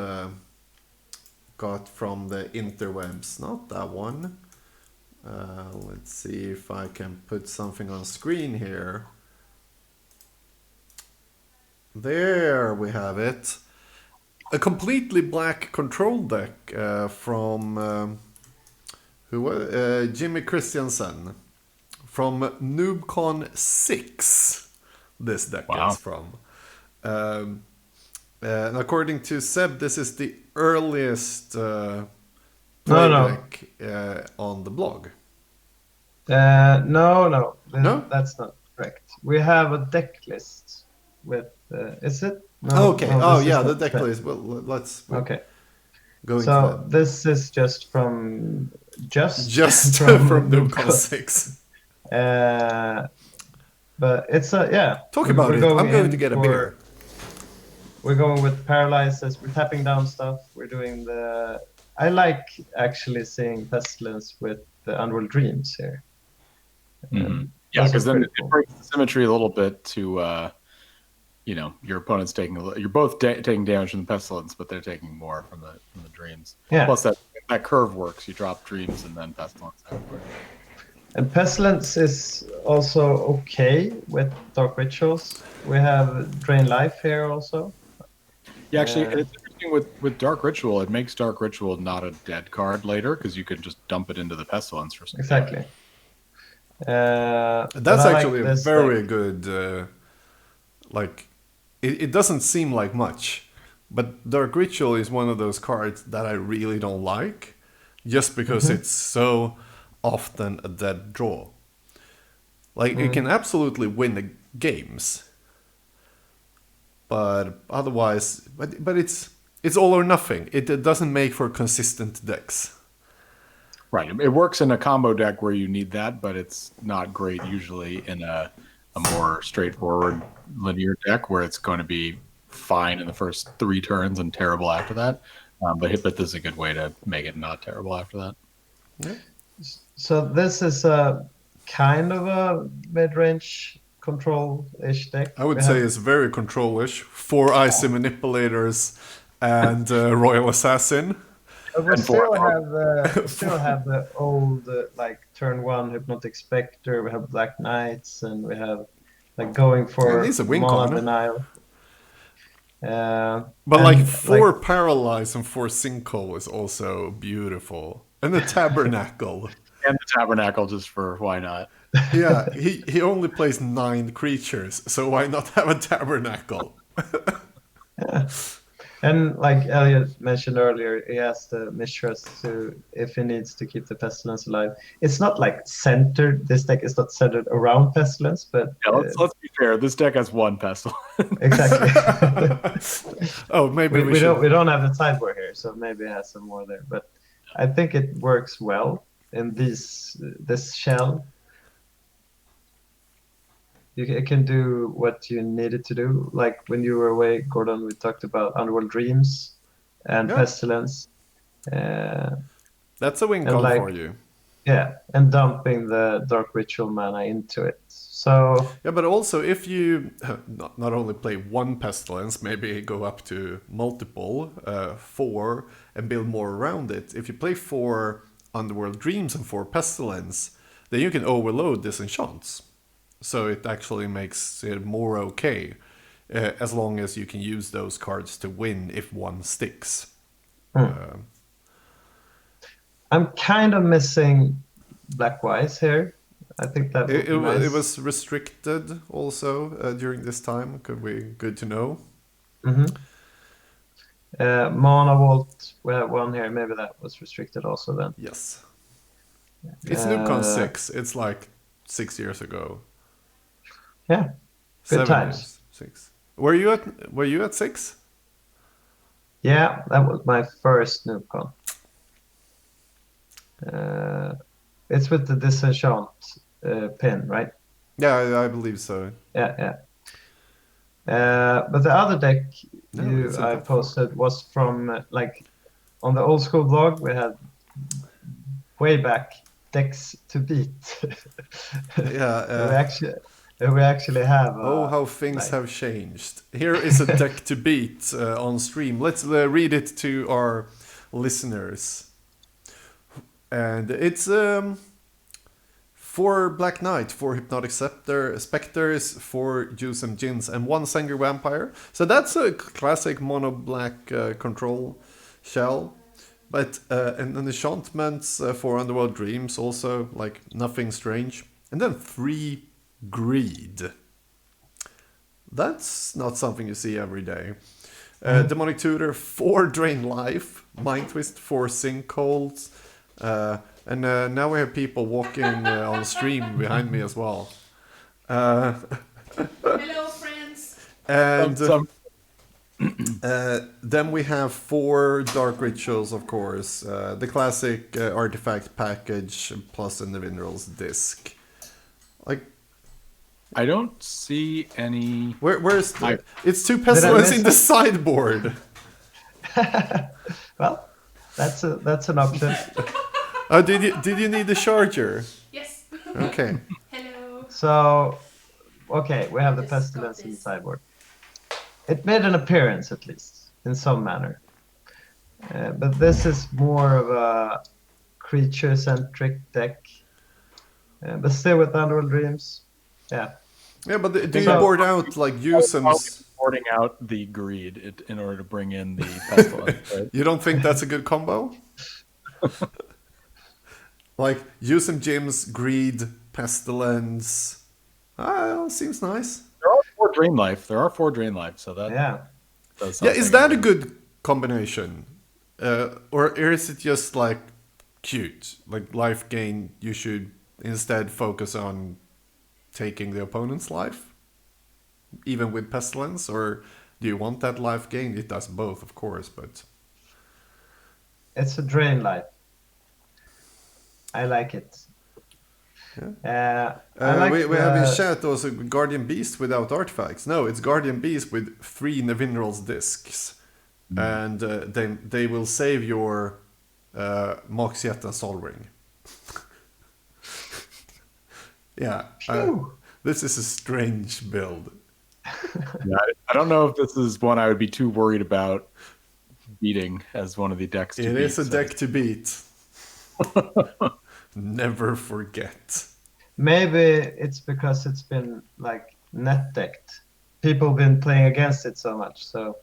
got from the interwebs. Not that one. Let's see if I can put something on screen here. There we have it. A completely black control deck from Jimmy Christiansen from NoobCon 6. This deck is from. And according to Seb, this is the earliest play deck on the blog. No, No? That's not correct. We have a deck list with. Is it? No, okay. The deck list. Well, let's. Okay. Go so into that. This is just from from NoobCon 6. But it's Talk about it. I'm going to get a beer. We're going with paralyzes. We're tapping down stuff. We're doing the. I like actually seeing Pestilence with the Unworld Dreams here. Mm-hmm. Yeah, because then it breaks the symmetry a little bit to. Your opponent's you're both taking damage from the Pestilence, but they're taking more from the Dreams. Yeah. Plus that curve works. You drop Dreams and then Pestilence. And Pestilence is also okay with Dark Rituals. We have Drain Life here also. Yeah, actually, it's interesting with Dark Ritual. It makes Dark Ritual not a dead card later because you can just dump it into the Pestilence for something. Exactly. That's actually a very good. It doesn't seem like much, but Dark Ritual is one of those cards that I really don't like, just because it's so often a dead draw. Like it can absolutely win the games, but otherwise, but it's all or nothing. It doesn't make for consistent decks. Right. It works in a combo deck where you need that, but it's not great usually in a more straightforward linear deck where it's going to be fine in the first 3 turns and terrible after that. But this is a good way to make it not terrible after that. Yeah. So this is a kind of a mid-range control-ish deck. I would say it's very control-ish. 4 Icy Manipulators and Royal Assassin. But we And still for- have the old like turn 1 Hypnotic Spectre. We have Black Knights, and we have like going for Yeah, these are win mana con. denial. But And, like 4 Paralyze and 4 Sinkhole is also beautiful. And the Tabernacle. And the Tabernacle, just for why not? Yeah, he only plays 9 creatures, so why not have a Tabernacle? And like Elliot mentioned earlier, he has the mistress to if he needs to keep the pestilence alive. It's not like centered. This deck is not centered around pestilence, but Yeah, let's be fair. This deck has 1 Pestilence. exactly. Oh, maybe we should. don't have the sideboard here, so maybe it has some more there. But I think it works well in this shell. It can do what you need it to do. Like when you were away, Gordon, we talked about Underworld Dreams and Yeah. Pestilence. That's a win And con like- for you. Yeah, and dumping the Dark Ritual mana into it. So Yeah, but also if you not only play 1 Pestilence, maybe go up to multiple, 4, and build more around it. If you play 4 Underworld Dreams and 4 Pestilence, then you can overload disenchants. So it actually makes it more okay, as long as you can use those cards to win if 1 sticks. I'm kind of missing Black Wise here. I think that would It, be it, nice. it was restricted also during this time. Could be good to know. Mana Vault, we have 1 here. Maybe that was restricted also then. Yes. It's NewCon Uh, 6. It's like 6 years ago. Yeah, good 7 times. years. 6. Were you at 6? Yeah, that was my first NoobCon. It's with the disenchant pin, right? Yeah, I believe so. Yeah. But the other deck No, it's I a posted was from like on the old school blog. We had way back decks to beat. Yeah. we actually have. Oh, how things like- have changed. Here is a deck to beat on stream. Let's read it to our listeners. And it's 4 Black Knight, 4 Hypnotic Specters, 4 Jusum Jins, and 1 Sengir Vampire. So that's a classic mono black control shell. But and enchantments for Underworld Dreams also, like nothing strange. And then 3 Greed. That's not something you see every day. Demonic Tutor, 4 Drain Life, Mind Twist, 4 Sinkholes, and now we have people walking on stream behind me as well. Hello, friends. And Some- then we have 4 Dark Rituals, of course. The classic artifact package plus an Individual's disc. Like, I don't see any. where's the... I- It's 2 Pestilence miss in the sideboard. Well, that's an option. Oh, did you need the charger? Yes. Okay. Hello. So, okay, we have the Just got pestilence in the this. sideboard. It made an appearance, at least, in some manner. But this is more of a creature-centric deck. But still with Underworld Dreams. Yeah. Yeah, but do you So- board out like Usum's? Sorting out the greed in order to bring in the pestilence. Right? You don't think that's a good combo? Like Usum Jim's Greed, Pestilence. Seems nice. There are 4 Drain Life. So that Yeah. does Yeah, something. is that a good combination? Or is it just like cute? Like life gain, you should instead focus on taking the opponent's life, even with Pestilence, or do you want that life gain? It does both, of course, but It's a drain life. I like it. I like we have in chat also Guardian Beast without artifacts. No, it's Guardian Beast with 3 Nevinral's discs. And they will save your Moxiet and Sol Ring. Yeah, this is a strange build. Yeah, I don't know if this is one I would be too worried about beating as one of the decks to beat. It is a deck to beat. Never forget. Maybe it's because it's been like net decked. People been playing against it so much. So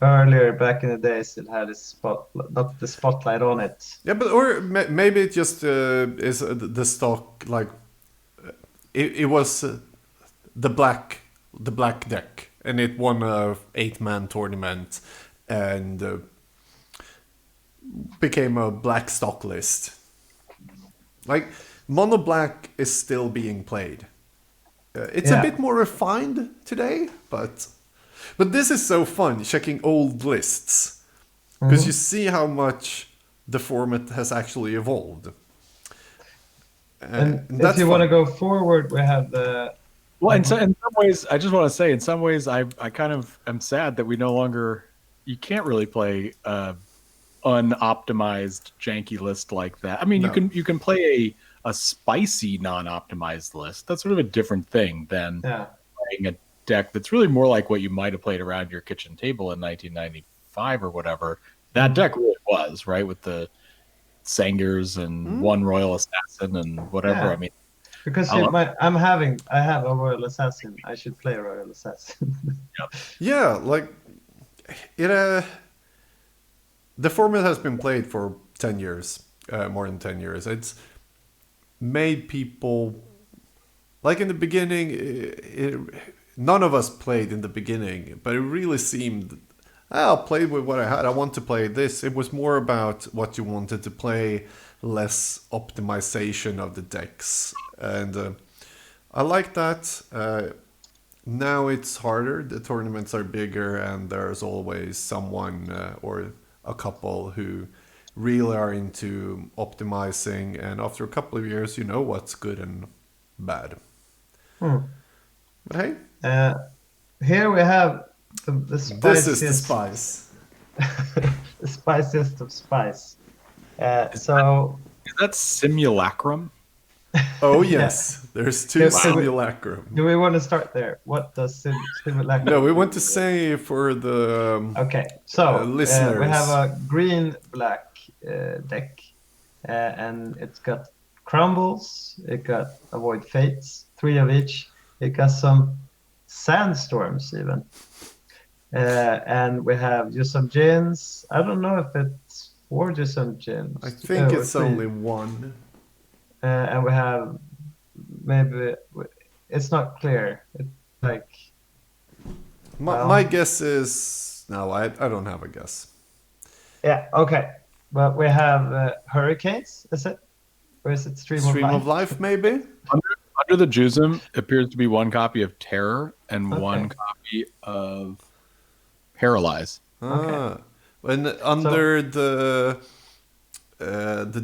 earlier, back in the days, it had not the spotlight on it. Yeah, but or maybe it just is the stock like it was the black deck, and it won a 8-man tournament and became a black stock list. Like mono black is still being played. It's a bit more refined today, but this is so fun checking old lists because you see how much the format has actually evolved. And that's if you want to fun. go forward, we have the. Well, in some ways, I just want to say, in some ways, I kind of am sad that we no longer, you can't really play unoptimized janky list like that. I mean, No. you can play a spicy non-optimized list. That's sort of a different thing than playing a deck that's really more like what you might have played around your kitchen table in 1995 or whatever. That deck really was, right, with the Sangers and one Royal Assassin and whatever. Yeah. I mean, Because I have a Royal Assassin. I should play a Royal Assassin. Yeah, like it. The format has been played for 10 years, more than 10 years. It's made people like in the beginning. None of us played in the beginning, but it really seemed. I'll play with what I had. I want to play this. It was more about what you wanted to play, less optimization of the decks. And I like that. Now it's harder. The tournaments are bigger, and there's always someone or a couple who really are into optimizing. And after a couple of years, you know what's good and bad. But hey, Here we have the spiciest. this is the spice. The spiciest of spice. Is that Simulacrum? Oh yes, there's 2 simulacrum. Do we want to start there? What does simulacrum? No, we want to say for the Okay, so listeners. we have a green-black deck, and it's got crumbles, it got avoid fates, 3 of each, it got some sandstorms even, and we have Yusum Jins. I don't know if it's 4 Yusum Jins. I think it's 3. only 1. And we have maybe it's not clear. It's like My guess is no. I don't have a guess. yeah, okay, but we have hurricanes. Is it, or is it stream of life maybe? Under the Jusum appears to be 1 copy of Terror and 1 copy of Paralyze. And under the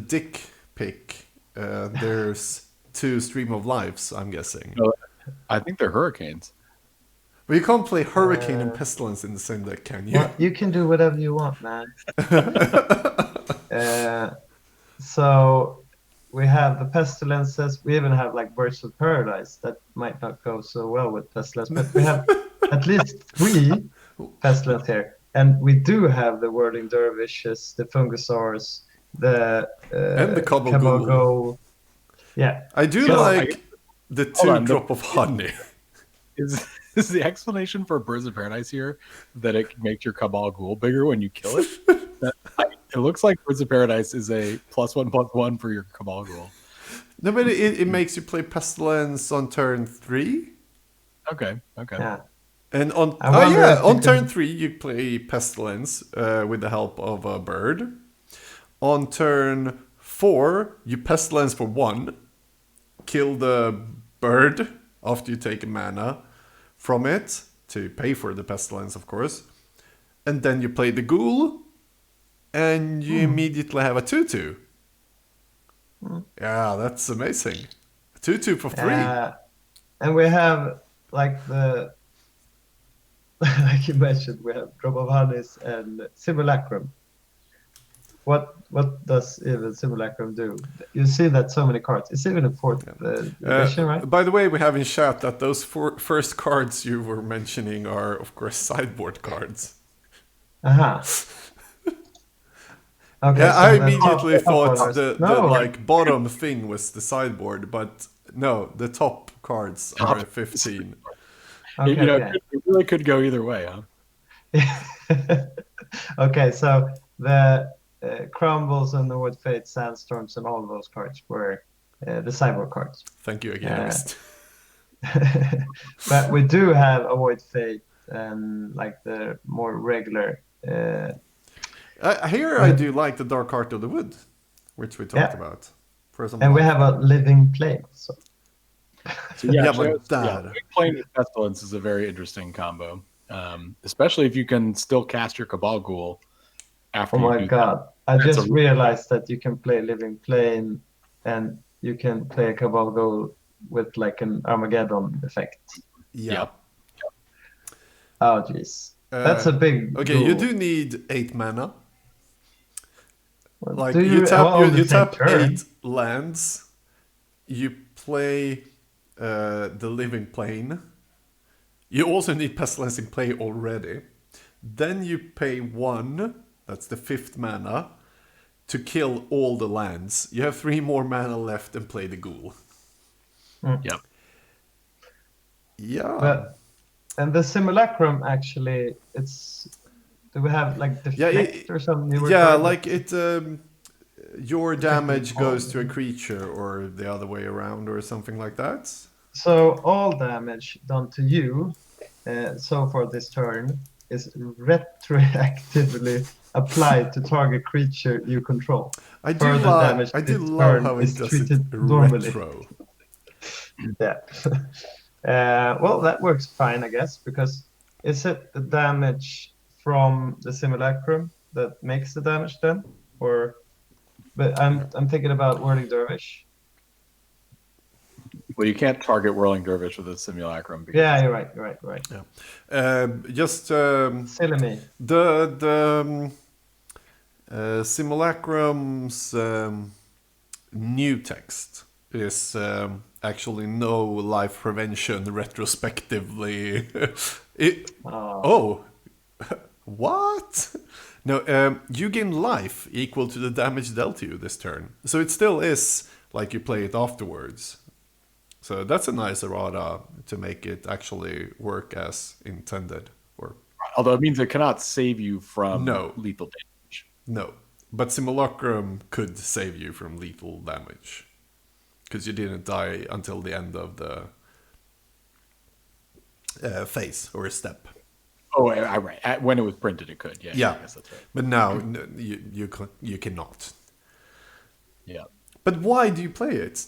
dick pick, there's 2 stream of lives. I'm guessing. No, I think they're Hurricanes. But you can't play Hurricane and Pestilence in the same deck, can you? Well, you can do whatever you want, man. So we have the Pestilences. We even have like Birds of Paradise that might not go so well with Pestilence, but we have at least 3 Pestilence here. And we do have the Whirling Dervishes, the Fungusaurs, the and the Kabogool. Yeah. I do like the 2 drop of honey. Is the explanation for Birds of Paradise here that it makes your Cabal Ghoul bigger when you kill it? It looks like Birds of Paradise is a +1/+1 for your Cabal Ghoul. No, but it makes you play Pestilence on turn 3. Okay. Yeah. And on turn 3 you play Pestilence with the help of a bird. On turn 4 you Pestilence for 1, kill the bird after you take a mana from it to pay for the Pestilence, of course. And then you play the Ghoul, and you immediately have a 2/2. Yeah, that's amazing. 2/2 for free. And we have like the like you mentioned, we have Drop of Honeys and Simulacrum. What does even Simulacrum do? You see that so many cards. It's even a fourth edition, right? By the way, we have in chat that those first cards you were mentioning are, of course, sideboard cards. Aha. Okay, Yeah, so I the immediately top thought one the like bottom thing was the sideboard, but no, the top cards are 15. Okay, it really could go either way, huh? Okay, so the Crumbles and the Wood Fate, Sandstorms, and all of those cards were the sideboard cards. Thank you again. But we do have a Void Fate and like the more regular. I do like the Dark Heart of the Wood, which we talked about. For some and we have a Living Plane. So playing with Pestilence is a very interesting combo, especially if you can still cast your Cabal Ghoul after. Oh my god! I just realized that you can play Living Plane, and you can play a Cabal Ghoul with like an Armageddon effect. Yeah. Oh jeez, that's a big. Okay, goal. you do need 8 mana. Well, Like do you tap turn? 8 lands. You play the Living Plane. You also need Pestilence in play already. Then you pay 1. That's the 5th mana to kill all the lands. You have 3 more mana left and play the Ghoul. Yep. Yeah. And the Simulacrum actually, do we have like deflect or something? Yeah, like it. Your damage goes to a creature, or the other way around, or something like that. So all damage done to you, so far this turn, is retroactively applied to target creature you control. I do love how it does it retro. Yeah. Well, that works fine, I guess, because is it the damage from the Simulacrum that makes the damage then, or? But I'm thinking about Whirling Dervish. Well, you can't target Whirling Dervish with a Simulacrum. Yeah, you're right. Yeah. Just silly me. The Simulacrum's new text is actually no life prevention retrospectively. What? No, you gain life equal to the damage dealt to you this turn. So it still is like you play it afterwards. So that's a nice errata to make it actually work as intended. Although it means it cannot save you from lethal damage. No, but Simulacrum could save you from lethal damage. Because you didn't die until the end of the phase or step. Oh, right. When it was printed, it could. Yeah. I guess that's right. But now you cannot. Yeah. But why do you play it?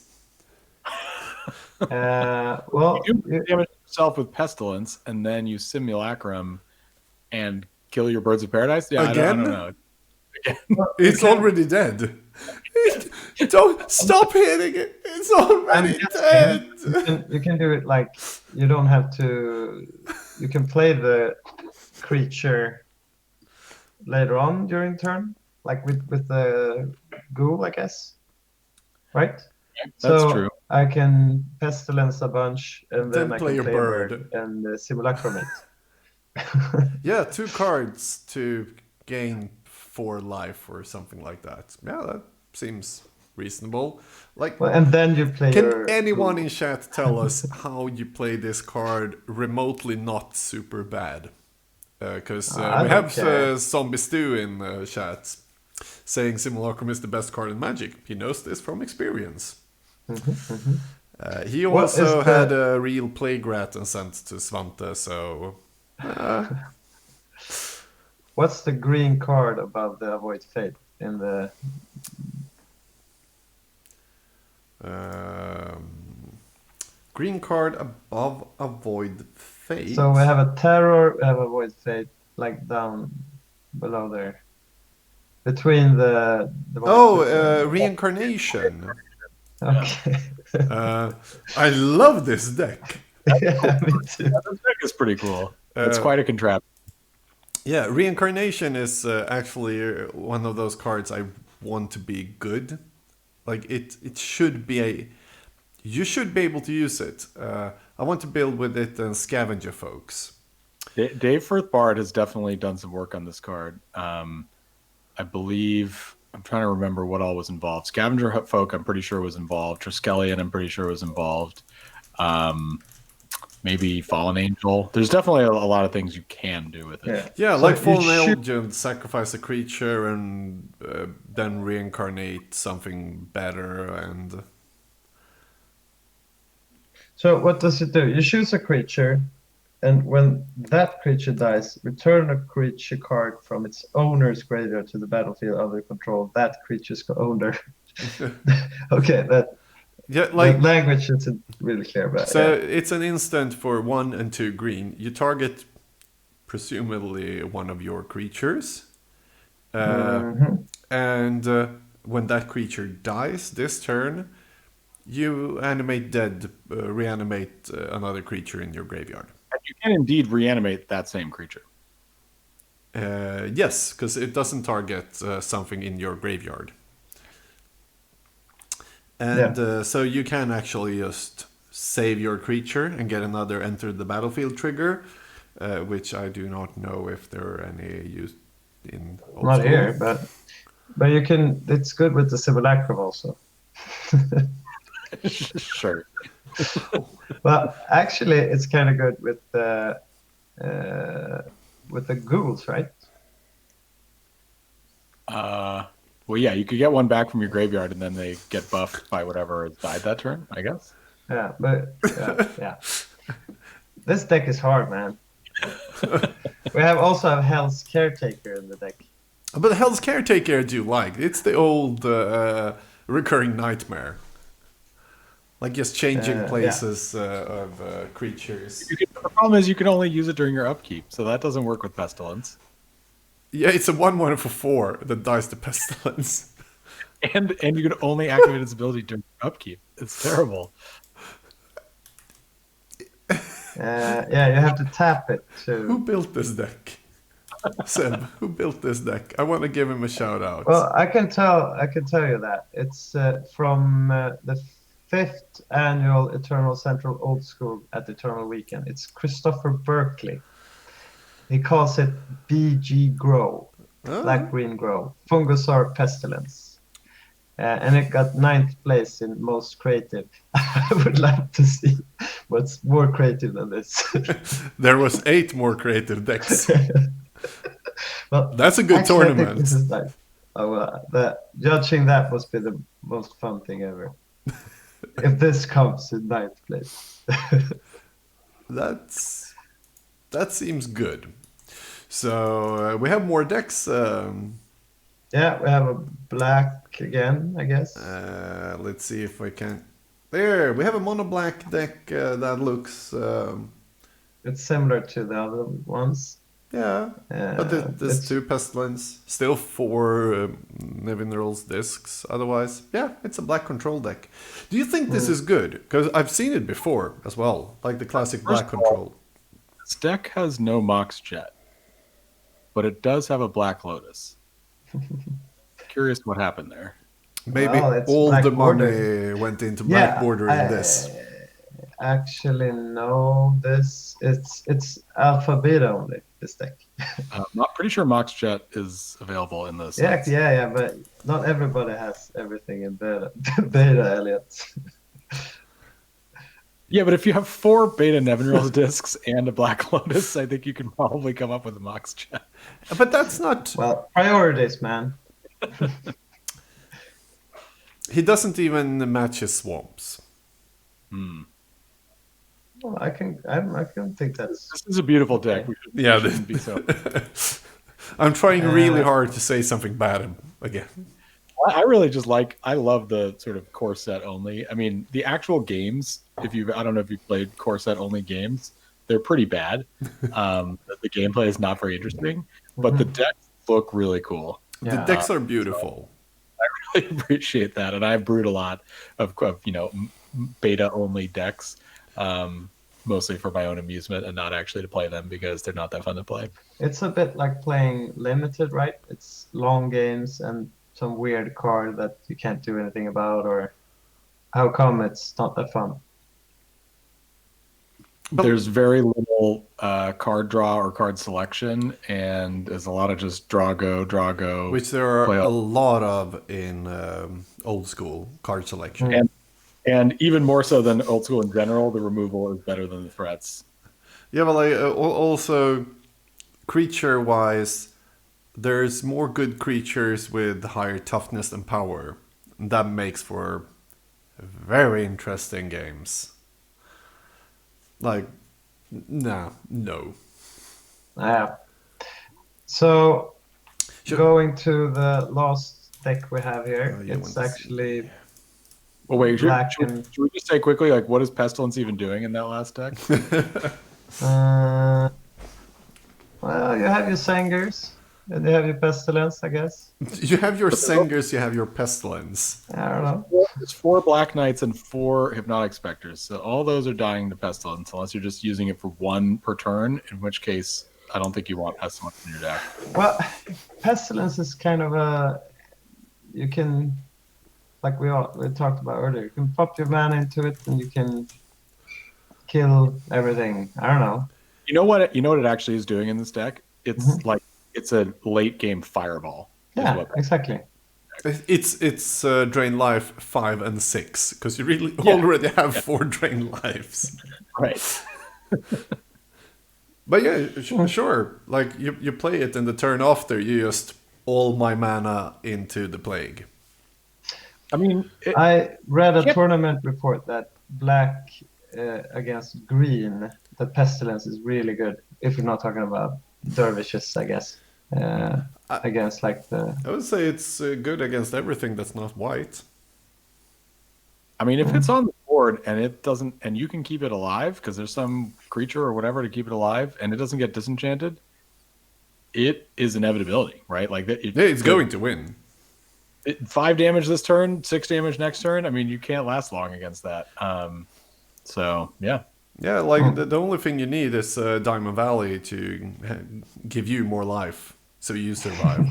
Well, you damage yourself with Pestilence, and then you Simulacrum and kill your Birds of Paradise. Yeah, again? I don't know. Again. It's already dead. Don't stop hitting it. It's already dead. You can do it like you don't have to. You can play the creature later on during turn, like with the Ghoul, I guess. Right? That's true. I can Pestilence a bunch, and then I play can your play bird and Simulacrum it. Yeah, 2 cards to gain 4 life or something like that. Yeah, that seems reasonable. Like, and then you play. Can anyone in chat tell us how you play this card remotely not super bad? Because we have Zombie Stew in chat saying Simulacrum is the best card in Magic. He knows this from experience. He also had a real Plague Rat and sent to Svante, so... What's the green card above the Avoid Fate in the... Green card above Avoid Fate. So we have a Terror, we have a Void Fate, like down below there. Between the Reincarnation. Okay. I love this deck. Yeah, me too. Yeah, this deck is pretty cool. It's Uh, quite a contraption. Yeah, Reincarnation is actually one of those cards I want to be good. Like it should be you should be able to use it. I want to build with it and Scavenger folks. Dave Firth Bard has definitely done some work on this card. I believe I'm trying to remember what all was involved. Scavenger Folk, I'm pretty sure was involved. Triskelion, I'm pretty sure was involved. Maybe Fallen Angel. There's definitely a lot of things you can do with it. Yeah, So like you Fallen should- Angel, sacrifice a creature and then reincarnate something better. And So what does it do? You choose a creature, and when that creature dies, return a creature card from its owner's graveyard to the battlefield under control. That creature's owner. Okay, that yeah, like the language isn't really clear, but so, yeah. it's an instant for 1 and 2 green. You target presumably one of your creatures, and when that creature dies this turn, you animate dead, reanimate another creature in your graveyard. And you can indeed reanimate that same creature. Yes, because it doesn't target something in your graveyard. And so you can actually just save your creature and get another enter the battlefield trigger, which I do not know if there are any used in old Not school. here, but you can. It's good with the simulacrum also. Sure. Well, actually, it's kind of good with the ghouls, right? Well, yeah, you could get one back from your graveyard, and then they get buffed by whatever has died that turn, I guess. Yeah, but yeah. This deck is hard, man. We also have Hell's Caretaker in the deck. But Hell's Caretaker I do like. It's the old recurring nightmare. Like just changing places of creatures. The problem is you can only use it during your upkeep, so that doesn't work with Pestilence. Yeah, it's a 1/1 for 4 that dies to Pestilence. And you can only activate its ability during your upkeep. It's terrible. Yeah, you have to tap it Who to. built this deck? Seb, who built this deck? I want to give him a shout out. Well, I can tell you that it's from the 5th annual Eternal Central Old School at Eternal Weekend. It's Christopher Berkeley. He calls it BG Grow, Black Green Grow, Fungusaur Pestilence. And it got 9th place in most creative. I would like to see what's more creative than this. There was 8 more creative decks. Well, That's a good actually, I think tournament. this is nice. Judging that must be the most fun thing ever. If this comes in 9th place. That seems good. So we have more decks. Yeah, we have a black again, I guess. Let's see if we can. There, we have a mono black deck that looks. It's similar to the other ones. Yeah, but there's it's- 2 Pestilence, still 4 Minerals discs. Otherwise, yeah, it's a black control deck. Do you think this is good? Because I've seen it before as well, like the classic black First of all- control. This deck has no Mox Jet, but it does have a Black Lotus. Curious what happened there. Maybe Well, it's all black the border. money went into black border in this. Actually, no. It's alpha beta only. This deck. I'm not pretty sure Mox Jet is available in this. Yeah, but not everybody has everything in beta. Beta, Elliot. Yeah, but if you have 4 Beta Nevinyrose discs and a Black Lotus, I think you can probably come up with a Mox Jet. But that's not. Well, priorities, man. He doesn't even match his swamps. Well, I can think that's. This is a beautiful deck. We Yeah, shouldn't be so. I'm trying really hard to say something bad again. I really just I love the sort of core set only. I mean, the actual games, I don't know if you've played core set only games, they're pretty bad. The gameplay is not very interesting, but the decks look really cool. The Yeah. decks are beautiful. I appreciate that, and I've brewed a lot of beta only decks, mostly for my own amusement and not actually to play them because they're not that fun to play. It's a bit like playing limited, right? It's long games and some weird card that you can't do anything about, or how come it's not that fun? There's very little card draw or card selection, and there's a lot of just draw go. Which there are a lot of in old school card selection. And even more so than old school in general, the removal is better than the threats. Yeah, but also creature-wise, there's more good creatures with higher toughness and power. That makes for very interesting games. No. Yeah. So, going to the last deck we have here, it's actually... Well, wait, should we just say quickly, what is Pestilence even doing in that last deck? Well, you have your Sengers, and you have your Pestilence, I guess. You have your Sengers, you have your Pestilence. I don't know. There's 4 Black Knights and 4 Hypnotic Specters, so all those are dying to Pestilence, unless you're just using it for 1 per turn, in which case I don't think you want Pestilence in your deck. Well, Pestilence is kind of you can, like we talked about earlier, you can pop your mana into it and you can kill everything. I don't know. You know what it actually is doing in this deck? It's it's a late game fireball. Yeah, exactly. It's drain life 5 and 6 because you really already have 4 drain lives. Right. But yeah, sure. You play it, and the turn after you just all my mana into the plague. I mean, I read a tournament report that black against green, the Pestilence is really good. If you're not talking about dervishes, I guess. Against I would say it's good against everything that's not white. I mean, if it's on the board and it doesn't, and you can keep it alive because there's some creature or whatever to keep it alive, and it doesn't get disenchanted, it is inevitability, right? It's going to win. 5 damage this turn, 6 damage next turn. I mean, you can't last long against that. So yeah. Yeah, the only thing you need is Diamond Valley to give you more life, so you survive.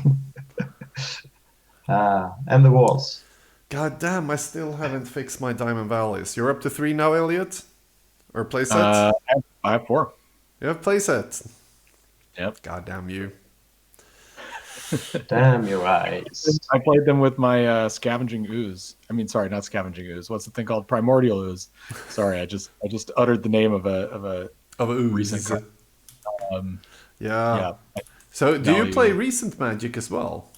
And the walls. God damn, I still haven't fixed my Diamond Valleys. You're up to 3 now, Elliot? Or playset? I have 4. You have playset? Yep. God damn you. Damn your eyes. I played them with my Scavenging Ooze. I mean, sorry, not Scavenging Ooze. What's the thing called? Primordial Ooze. Sorry, I just uttered the name of a ooze. Recent card. Yeah. So, do you play recent Magic as well?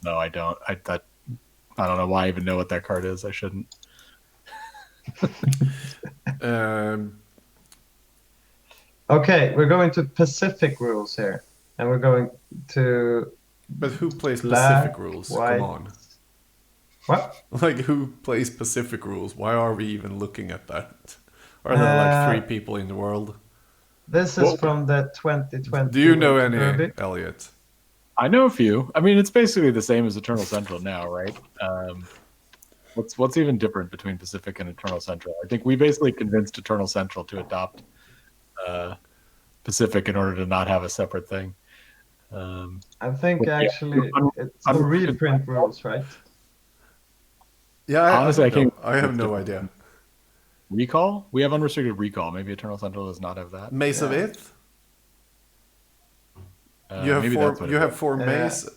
No, I don't. I don't know why I even know what that card is. I shouldn't. Okay, we're going to Pacific rules here, and we're going to. But who plays Black, Pacific rules? white. Come on. What? Who plays Pacific rules? Why are we even looking at that? Are there 3 people in the world? This is from the 2020. Do you know any, Derby. Elliot? I know a few. I mean, it's basically the same as Eternal Central now, right? What's even different between Pacific and Eternal Central? I think we basically convinced Eternal Central to adopt Pacific in order to not have a separate thing. I think actually it's the reprint rules, right? Yeah, honestly, I have no idea. Recall? We have unrestricted recall. Maybe Eternal Central does not have that. Mace of Ith? You have 4 Mace.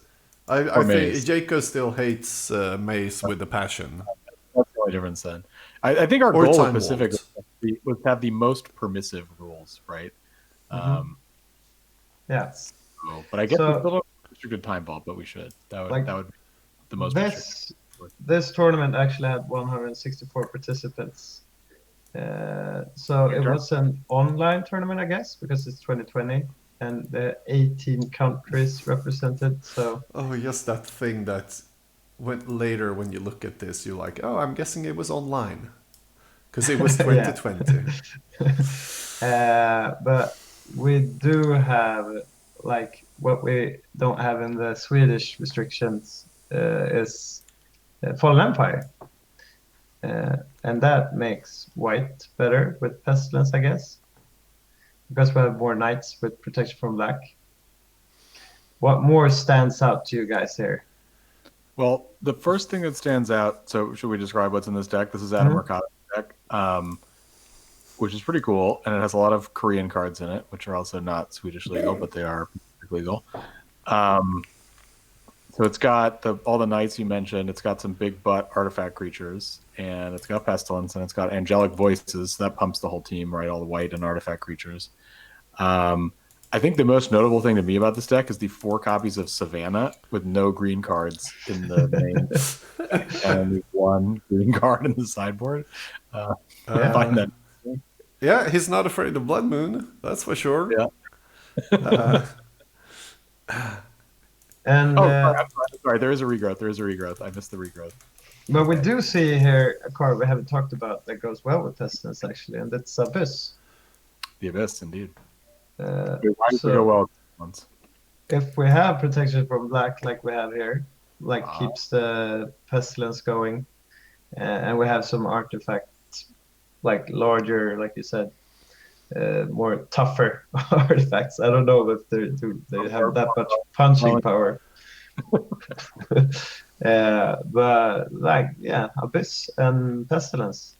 I think Jacob still hates Mace with a passion. That's the only difference then. I think our goal with Pacific was to have the most permissive rules, right? Yeah. So, but I guess we still don't have restricted time vault, but we should. That would be the most. This tournament actually had 164 participants. So it was an online tournament, I guess, because it's 2020, and 18 countries represented. So just that thing that later when you look at this, you're like, oh, I'm guessing it was online because it was 2020. But we do have, like, what we don't have in the Swedish restrictions is Fallen Empire. And that makes white better with Pestilence, I guess, because we have more knights with protection from black. What more stands out to you guys here? Well, the first thing that stands out. So, should we describe what's in this deck? This is Adam Mercado's deck, which is pretty cool, and it has a lot of Korean cards in it, which are also not Swedish legal, but they are legal. So it's got all the knights you mentioned. It's got some big butt artifact creatures, and it's got Pestilence, and it's got angelic voices. That pumps the whole team, right? All the white and artifact creatures. I think the most notable thing to me about this deck is the 4 copies of Savannah with no green cards in the main and only 1 green card in the sideboard. I find that. Yeah, he's not afraid of Blood Moon, that's for sure. Yeah. And I'm sorry. There is a regrowth. I missed the regrowth. but we do see here a card we haven't talked about that goes well with Pestilence, actually, and that's Abyss. The Abyss, indeed. Why does it go well once? If we have protection from black like we have here, like keeps the Pestilence going, and we have some artifacts, like larger, like you said, more tougher artifacts. I don't know if they have that much punching power. But Abyss and Pestilence.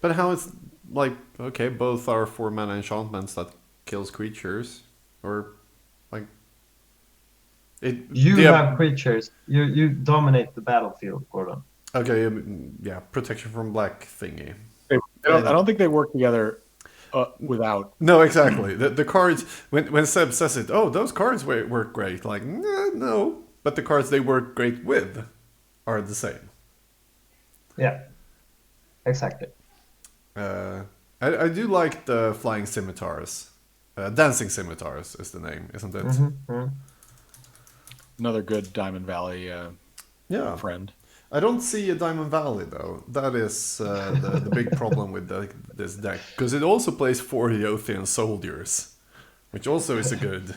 But how is, like, okay, both are 4-mana enchantments that kills creatures, or like you have creatures. You dominate the battlefield, Gordon. Okay, yeah, protection from black thingy. I don't think they work together without. No, exactly. The cards, when Seb says it, oh, those cards work great. Like, no, but the cards they work great with are the same. Yeah, exactly. I do like the flying scimitars. Dancing scimitars is the name, isn't it? Mm-hmm. Another good Diamond Valley friend. I don't see a Diamond Valley though. That is the big problem with this deck, because it also plays 4 Eothean soldiers, which also is a good.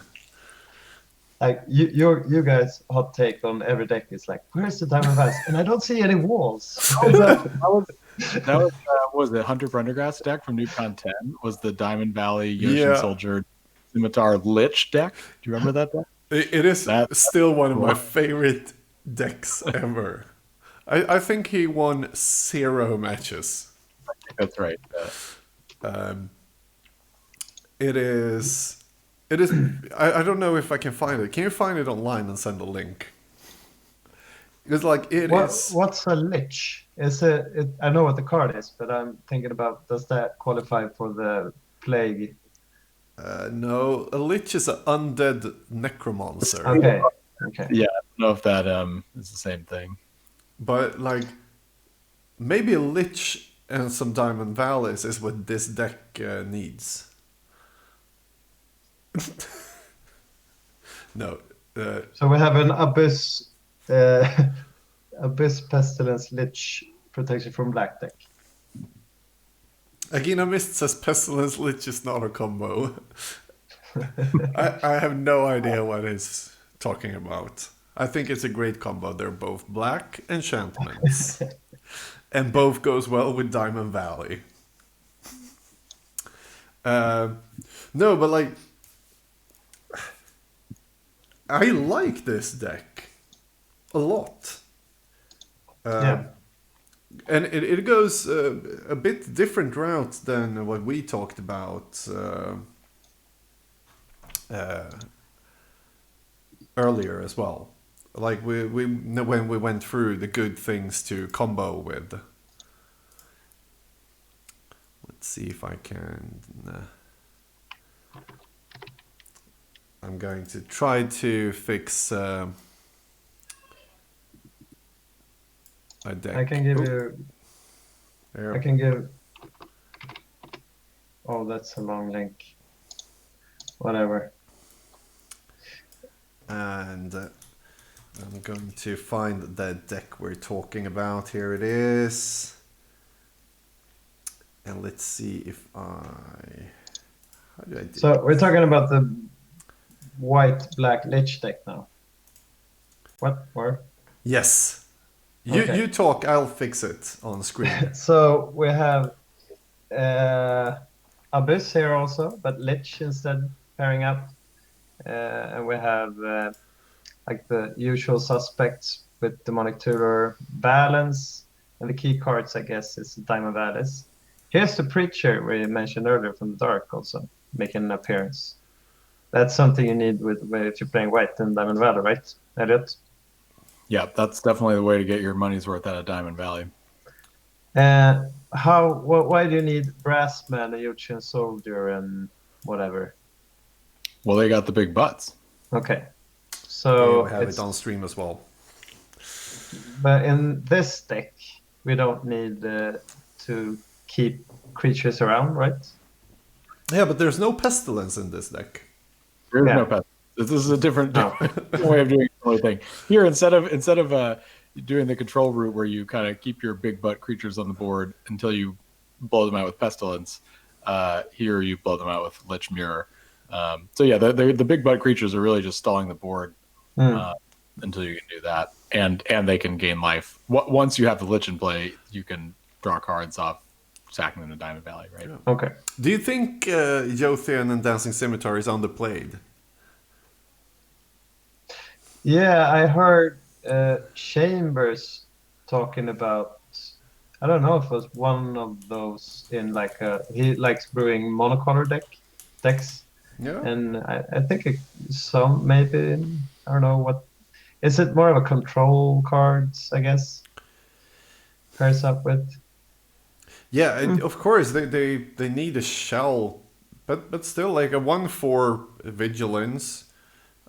Like you guys' hot take on every deck is like, where's the Diamond Valley? And I don't see any walls. That was the Hunter Prendergast deck from NewCon 10. Was the Diamond Valley Yoshin Soldier Scimitar Lich deck? Do you remember that deck? It is still one of my favorite decks ever. I think he won 0 matches. That's right. It is. I don't know if I can find it. Can you find it online and send a link? Because like What's a lich? I know what the card is, but I'm thinking about, does that qualify for the plague? No, a lich is an undead necromancer. Okay. Yeah, I don't know if that is the same thing. But like, maybe a lich and some Diamond Valleys is what this deck needs. No. So we have an Abyss, Abyss Pestilence Lich protection from black deck. Agina Mist says Pestilence Lich is not a combo. I have no idea what he's talking about. I think it's a great combo. They're both black enchantments. And both goes well with Diamond Valley. No, but like, I like this deck a lot. And it goes a bit different route than what we talked about earlier as well. Like we when we went through the good things to combo with. Let's see if I can. I'm going to try to fix a deck. I can give you. There. I can give. Oh, that's a long link. Whatever. And I'm going to find the deck we're talking about. Here it is. And let's see if how do I do So we're talking about the white-black Lich deck now. What? Or? Yes. Okay. You talk, I'll fix it on screen. So we have Abyss here also, but Lich instead pairing up. And we have like the usual suspects with Demonic Tutor, Balance, and the key cards, I guess, is Diamond Valleys. Here's the Preacher we mentioned earlier from the Dark also, making an appearance. That's something you need if you're playing white in Diamond Valley, right, Elliot? Yeah, that's definitely the way to get your money's worth out of Diamond Valley. Why do you need Brassman, a Yuchin Soldier, and whatever? Well, they got the big butts. Okay. So we have it on stream as well. But in this deck, we don't need to keep creatures around, right? Yeah, but there's no Pestilence in this deck. There's Yeah. no pest. This is a different way of doing the thing. Here, instead of doing the control route where you kind of keep your big butt creatures on the board until you blow them out with Pestilence, here you blow them out with Lich Mirror. So yeah, the big butt creatures are really just stalling the board until you can do that, and they can gain life. Once you have the Lich in play, you can draw cards off sacking them to Diamond Valley, right? Yeah. Okay. Do you think Jothian and Dancing Scimitar is underplayed? Yeah, I heard Chambers talking about. I don't know if it was one of those in like he likes brewing monocolor decks, Yeah. and I think some maybe I don't know what. Is it more of a control cards? I guess pairs up with. Yeah, of course they need a shell, but still like a 1/4 vigilance.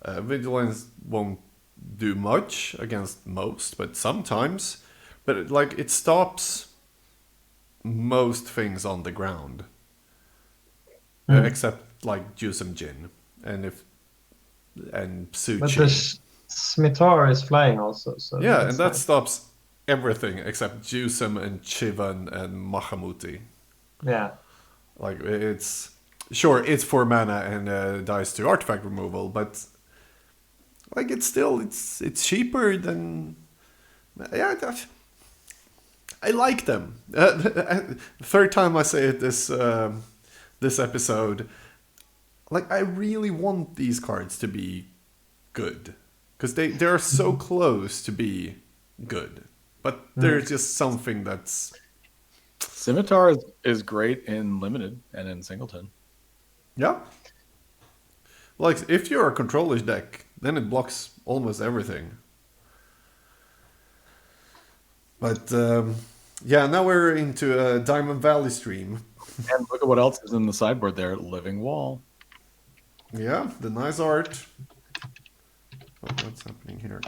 Vigilance won't do much against most, but sometimes. But it stops most things on the ground, except like Jusum Jin and But Suchi. the Smithar is flying also, so Yeah, that's and that nice. stops everything except Jusum and Chivan and Mahamuti. Yeah. Like it's 4 mana and dies to artifact removal, but like it's still it's cheaper than I like them. Third time I say it this episode. Like I really want these cards to be good because they are so close to be good, but there's just something that's Scimitar is great in limited and in singleton. yeah. Like if you're a controller's deck, then it blocks almost everything. But yeah, now we're into a Diamond Valley stream. And look at what else is in the sideboard there. Living Wall. Yeah, the nice art. Oh, what's happening here?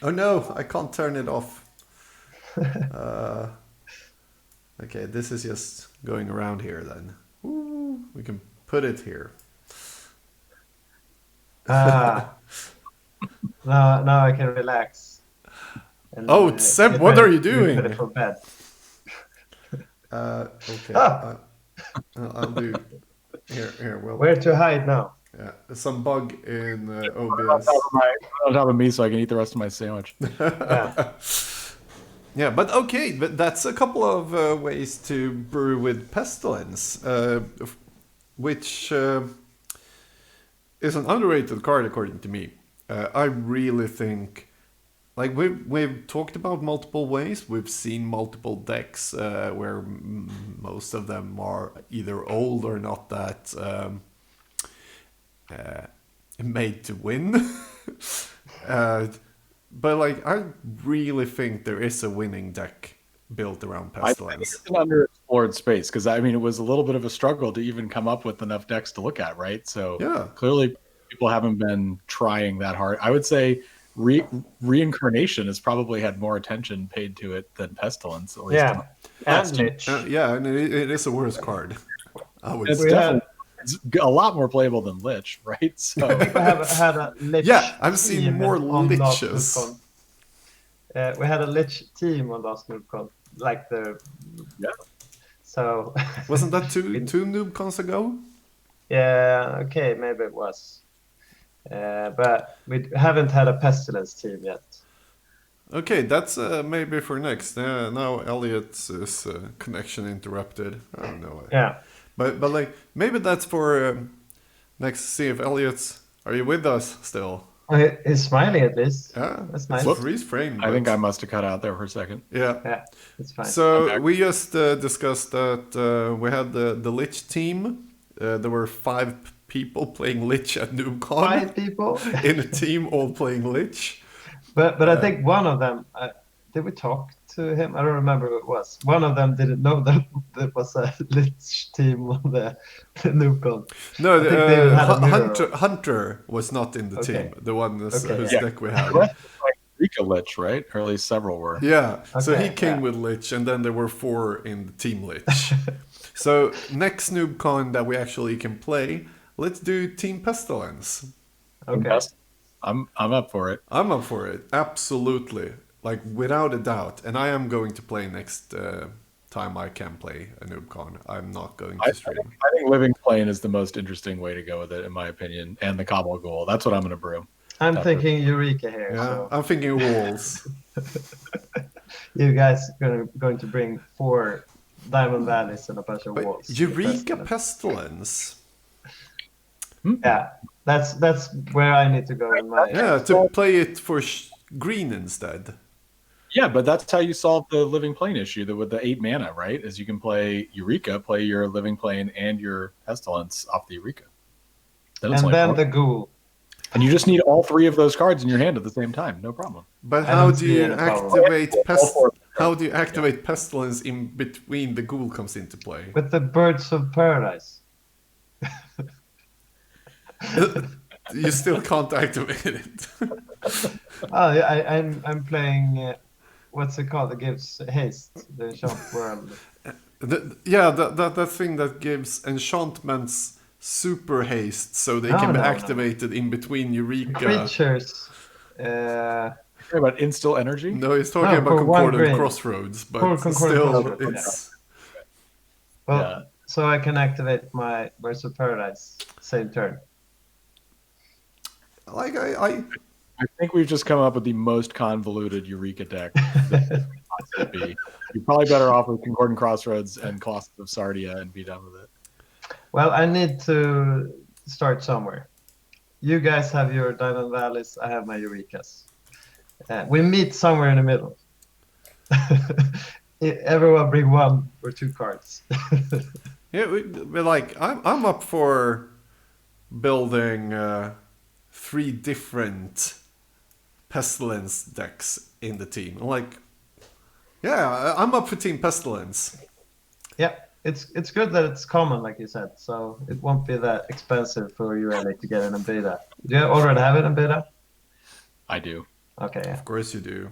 Oh no, I can't turn it off. Okay, this is just going around here then. Ooh, we can put it here. Now I can relax. And, Oh, Seb, get what ready- are you get doing? ready for bed. Okay, Ah! I'll do here. Well, Where to hide now? yeah, some bug in On OBS. top of me so I can eat the rest of my sandwich. Yeah. Yeah, but that's a couple of ways to brew with Pestilence, which is an underrated card according to me. I really think, like we've talked about multiple ways. We've seen multiple decks where most of them are either old or not that made to win. But like, I really think there is a winning deck built around I think Pestilence. it's an underexplored space because I mean it was a little bit of a struggle to even come up with enough decks to look at, right? So Yeah. clearly people haven't been trying that hard. I would say Reincarnation has probably had more attention paid to it than Pestilence. At least Yeah. And Lich. Yeah, and it is a worse card. I would It's say. We definitely it's a lot more playable than Lich, right? So We have had a Lich Yeah, I've seen team more on last Liches. NoobCon. We had a Lich team on last NoobCon, like the yeah. so. Wasn't that two NoobCons ago? Yeah, okay, maybe it was, but we haven't had a Pestilence team yet. Okay, that's maybe for next. Now Elliot's connection interrupted. I don't know. Yeah, But like maybe that's for next. See if Elliot's. Are you with us still? he's smiling at least. Yeah, That's it's nice. freeze frame. I think I must have cut out there for a second. Yeah. Yeah, it's fine. So we just discussed that we had the Lich team. There were 5 people playing Lich at NoobCon 5 people, in a team, all playing Lich. but I think one of them. Did we talk to him? I don't remember who it was. One of them didn't know that there was a Lich team on the NoobCon. No, I think they even had a mirror. Hunter was not in the Okay. team. The one whose Okay, deck we The had. rest was like Rika Lich, right? Or at least several were. Yeah, so he Okay, came yeah. with Lich, and then there were 4 in the team Lich. So next NoobCon that we actually can play, let's do Team Pestilence. Okay. I'm up for it. I'm up for it, absolutely, like without a doubt. And I am going to play next time I can play a NoobCon. I'm not going to stream. I think Living Plane is the most interesting way to go with it, in my opinion, and the Cobble Ghoul. That's what I'm going to brew. I'm thinking Eureka here. Yeah, So I'm thinking walls. you guys going to bring 4 Diamond Valleys and a bunch of walls. But Eureka Pestilence. Yeah, that's where I need to go in my. Yeah, to play it for green instead. Yeah, but that's how you solve the Living Plane issue with the 8 mana, right? Is you can play Eureka, play your Living Plane and your Pestilence off the Eureka. And then the Ghoul. And you just need all 3 of those cards in your hand at the same time, no problem. But I how don't do see you any problem. activate All How do you activate Pestilence in between the Ghoul comes into play? With the Birds of Paradise. You still can't activate it. Oh, yeah, I'm playing. What's it called? That gives haste. The Enchant World. That thing that gives enchantments super haste, so they can be activated in between Eureka. Creatures. About Instill Energy? No, he's talking about for one Concordant green. Crossroads, but Concordant still, Crossroads, it's Well, Yeah. so I can activate my Birds of Paradise same turn. like I I think we've just come up with the most convoluted Eureka deck that could be. You're probably better off with Concordant Crossroads and Colossus of Sardia and be done with it. Well, I need to start somewhere. You guys have your Diamond Valleys. I have my Eurekas. We meet somewhere in the middle. Everyone bring 1 or 2 cards. yeah, we're like I'm up for building 3 different Pestilence decks in the team. Like, yeah, I'm up for Team Pestilence. Yeah, it's good that it's common, like you said, so it won't be that expensive for you really to get an beta. Do you already have it in beta? I do. Okay. Yeah. Of course you do.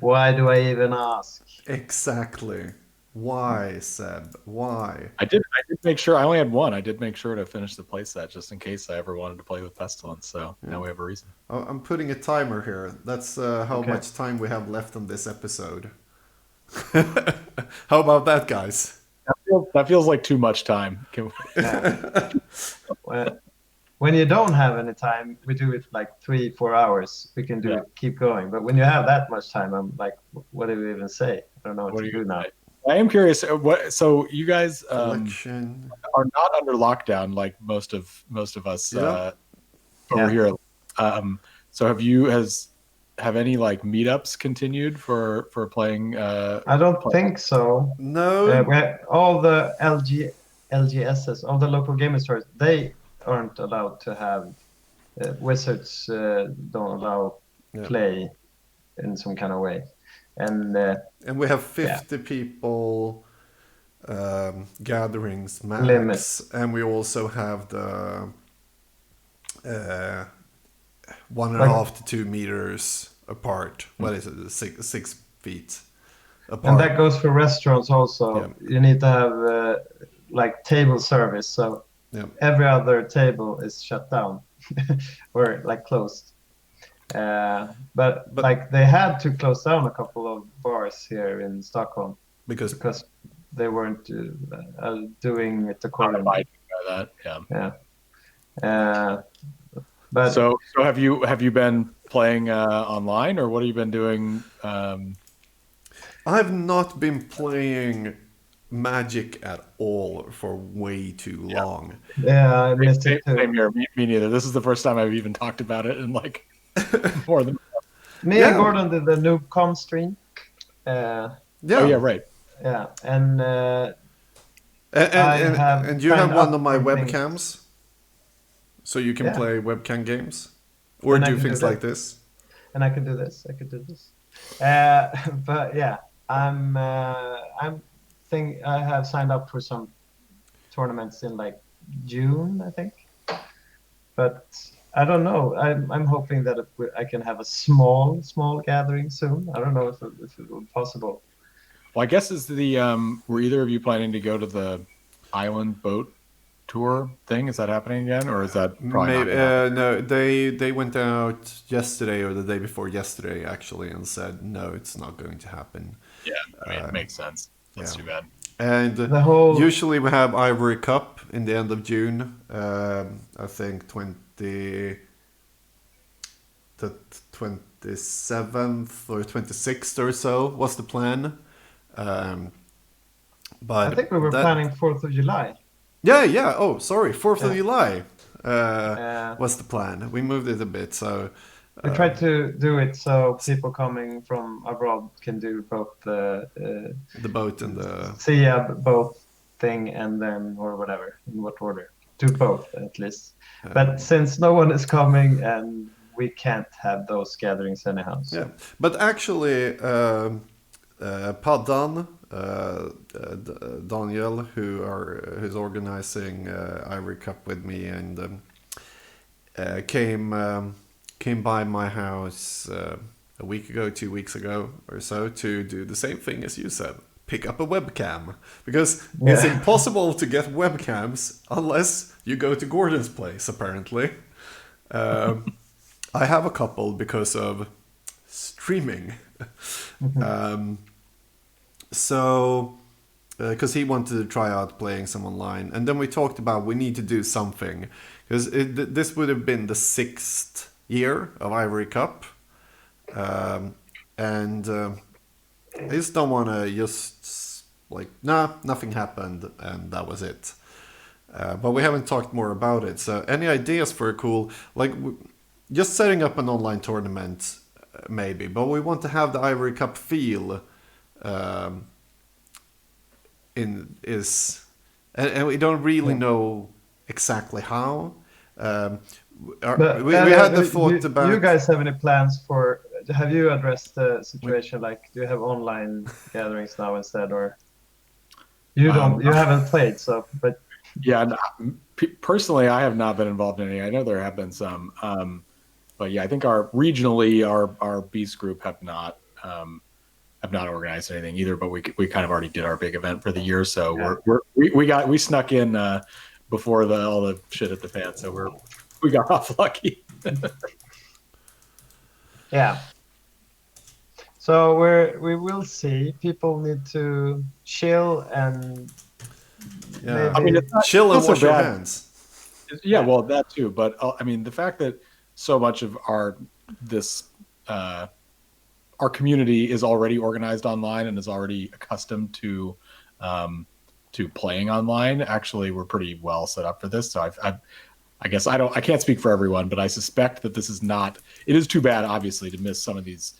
Why do I even ask? Exactly. Why, Seb? Why? I did make sure. I only had 1. I did make sure to finish the playset just in case I ever wanted to play with Pestilence. So now we have a reason. I'm putting a timer here. That's how Okay. much time we have left on this episode. How about that, guys? That feels like too much time. Can we... When you don't have any time, we do it like 3-4 hours. We can do it, keep going. But when you have that much time, I'm like, what do we even say? I don't know what to do now. I am curious. So you guys Collection. are not under lockdown like most of us over here. So have any like meetups continued for playing? I don't think so. No. All the LGSs, all the local gaming stores, they aren't allowed to have Wizards don't allow play in some kind of way, and we have 50 people gatherings max, limit. And we also have the 1.5 to 2 meters apart. What is it? 6 feet apart. And that goes for restaurants also. Yeah. You need to have like table service. So Yeah. every other table is shut down or like closed. But But like they had to close down a couple of bars here in Stockholm because because they weren't doing it Not accordingly. abiding by that. Yeah. Yeah. But So have you been playing online, or what have you been doing? I've not been playing Magic at all for way too long. yeah, I missed Same, it too. same here. Me neither. This is the first time I've even talked about it in like more than. Me and Yeah. Gordon did the NoobCon stream. Yeah. Oh yeah, right. Yeah, and And, I and, have and you signed have one up of my for things. webcams, so you can Yeah. play webcam games or And I do can do things that. like this. And I could do this. I could do this. But yeah, I'm I have signed up for some tournaments in like June, I think. But I don't know. I'm hoping that I can have a small gathering soon. I don't know if it will be possible. Well, I guess is the were either of you planning to go to the island boat tour thing? Is that happening again, or is that probably not Maybe gonna happen? no, they went out yesterday or the day before yesterday actually and said no, it's not going to happen. Yeah, I mean, it makes sense. That's yeah. too bad. And The whole usually we have Ivory Cup in the end of June. I think the 27th or 26th or so was the plan. But I think we were that, planning 4th of July. yeah. Oh, sorry, 4th of Yeah. July Uh, was the plan. We moved it a bit, so We tried to do it so people coming from abroad can do both the the boat and the SIAB both thing and then or whatever in what order. Do both at least. But since no one is coming and we can't have those gatherings anyhow. So. yeah. But actually, Paddan, Daniel, who's organizing Ivory Cup with me, and came by my house a week ago, 2 weeks ago or so, to do the same thing as you said. Pick up a webcam, because it's Yeah. impossible to get webcams unless you go to Gordon's place. Apparently, I have a couple because of streaming. So, because he wanted to try out playing some online, and then we talked about we need to do something, because this would have been the 6th year of Ivory Cup, and I just don't want to just like nothing happened and that was it. But we haven't talked more about it. So any ideas for a cool just setting up an online tournament, maybe, but we want to have the Ivory Cup feel. And we don't really know exactly how. We had the thought about. You guys have any plans for? Have you addressed the situation? Like, do you have online gatherings now instead, or you don't? You haven't played, so but. Yeah, personally, I have not been involved in any. I know there have been some, but yeah, I think our Beast group have not organized anything either. But we kind of already did our big event for the year, so Yeah. we snuck in before all the shit hit the fan, so we got off lucky. Yeah. So we will see. People need to chill and. Yeah. Maybe- I mean, it's not, Chill and it's not wash so your bad. hands. Yeah, well, that too. But I mean, the fact that so much of our community is already organized online and is already accustomed to playing online. Actually, we're pretty well set up for this. So I guess I can't speak for everyone, but I suspect that this is not. It is too bad, obviously, to miss some of these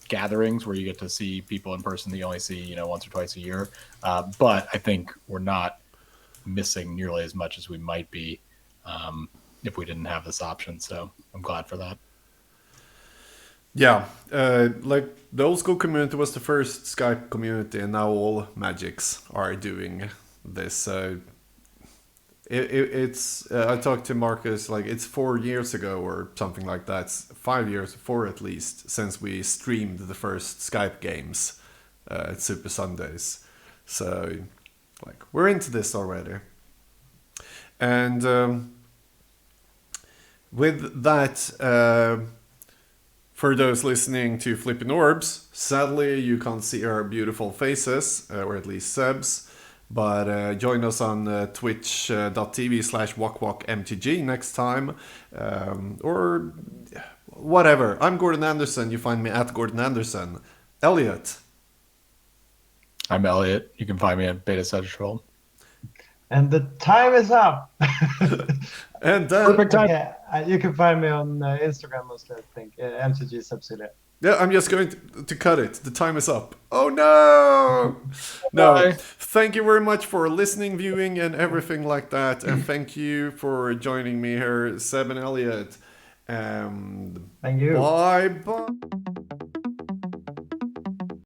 gatherings where you get to see people in person that you only see once or twice a year. But I think we're not missing nearly as much as we might be if we didn't have this option. So I'm glad for that. Yeah, like the old school community was the first Skype community, and now all Magics are doing this. It's I talked to Marcus, like it's 4 years ago or something like that. It's 5 years, 4 at least, since we streamed the first Skype games at Super Sundays. So, like, we're into this already. And with that, for those listening to Flippin Orbs, sadly you can't see our beautiful faces, or at least Seb's. But join us on twitch.tv/WakWakMTG next time. Or whatever. I'm Gordon Anderson. You find me at Gordon Anderson. Elliot. I'm Elliot. You can find me at Beta Central. And the time is up. And then... Perfect time. Okay, you can find me on Instagram mostly, I think. MTG Subsidiary. Yeah, I'm just going to cut it. The time is up. Oh no! No. Bye. Thank you very much for listening, viewing, and everything like that. And thank you for joining me here, Seb and Elliot. Thank you. Bye bye.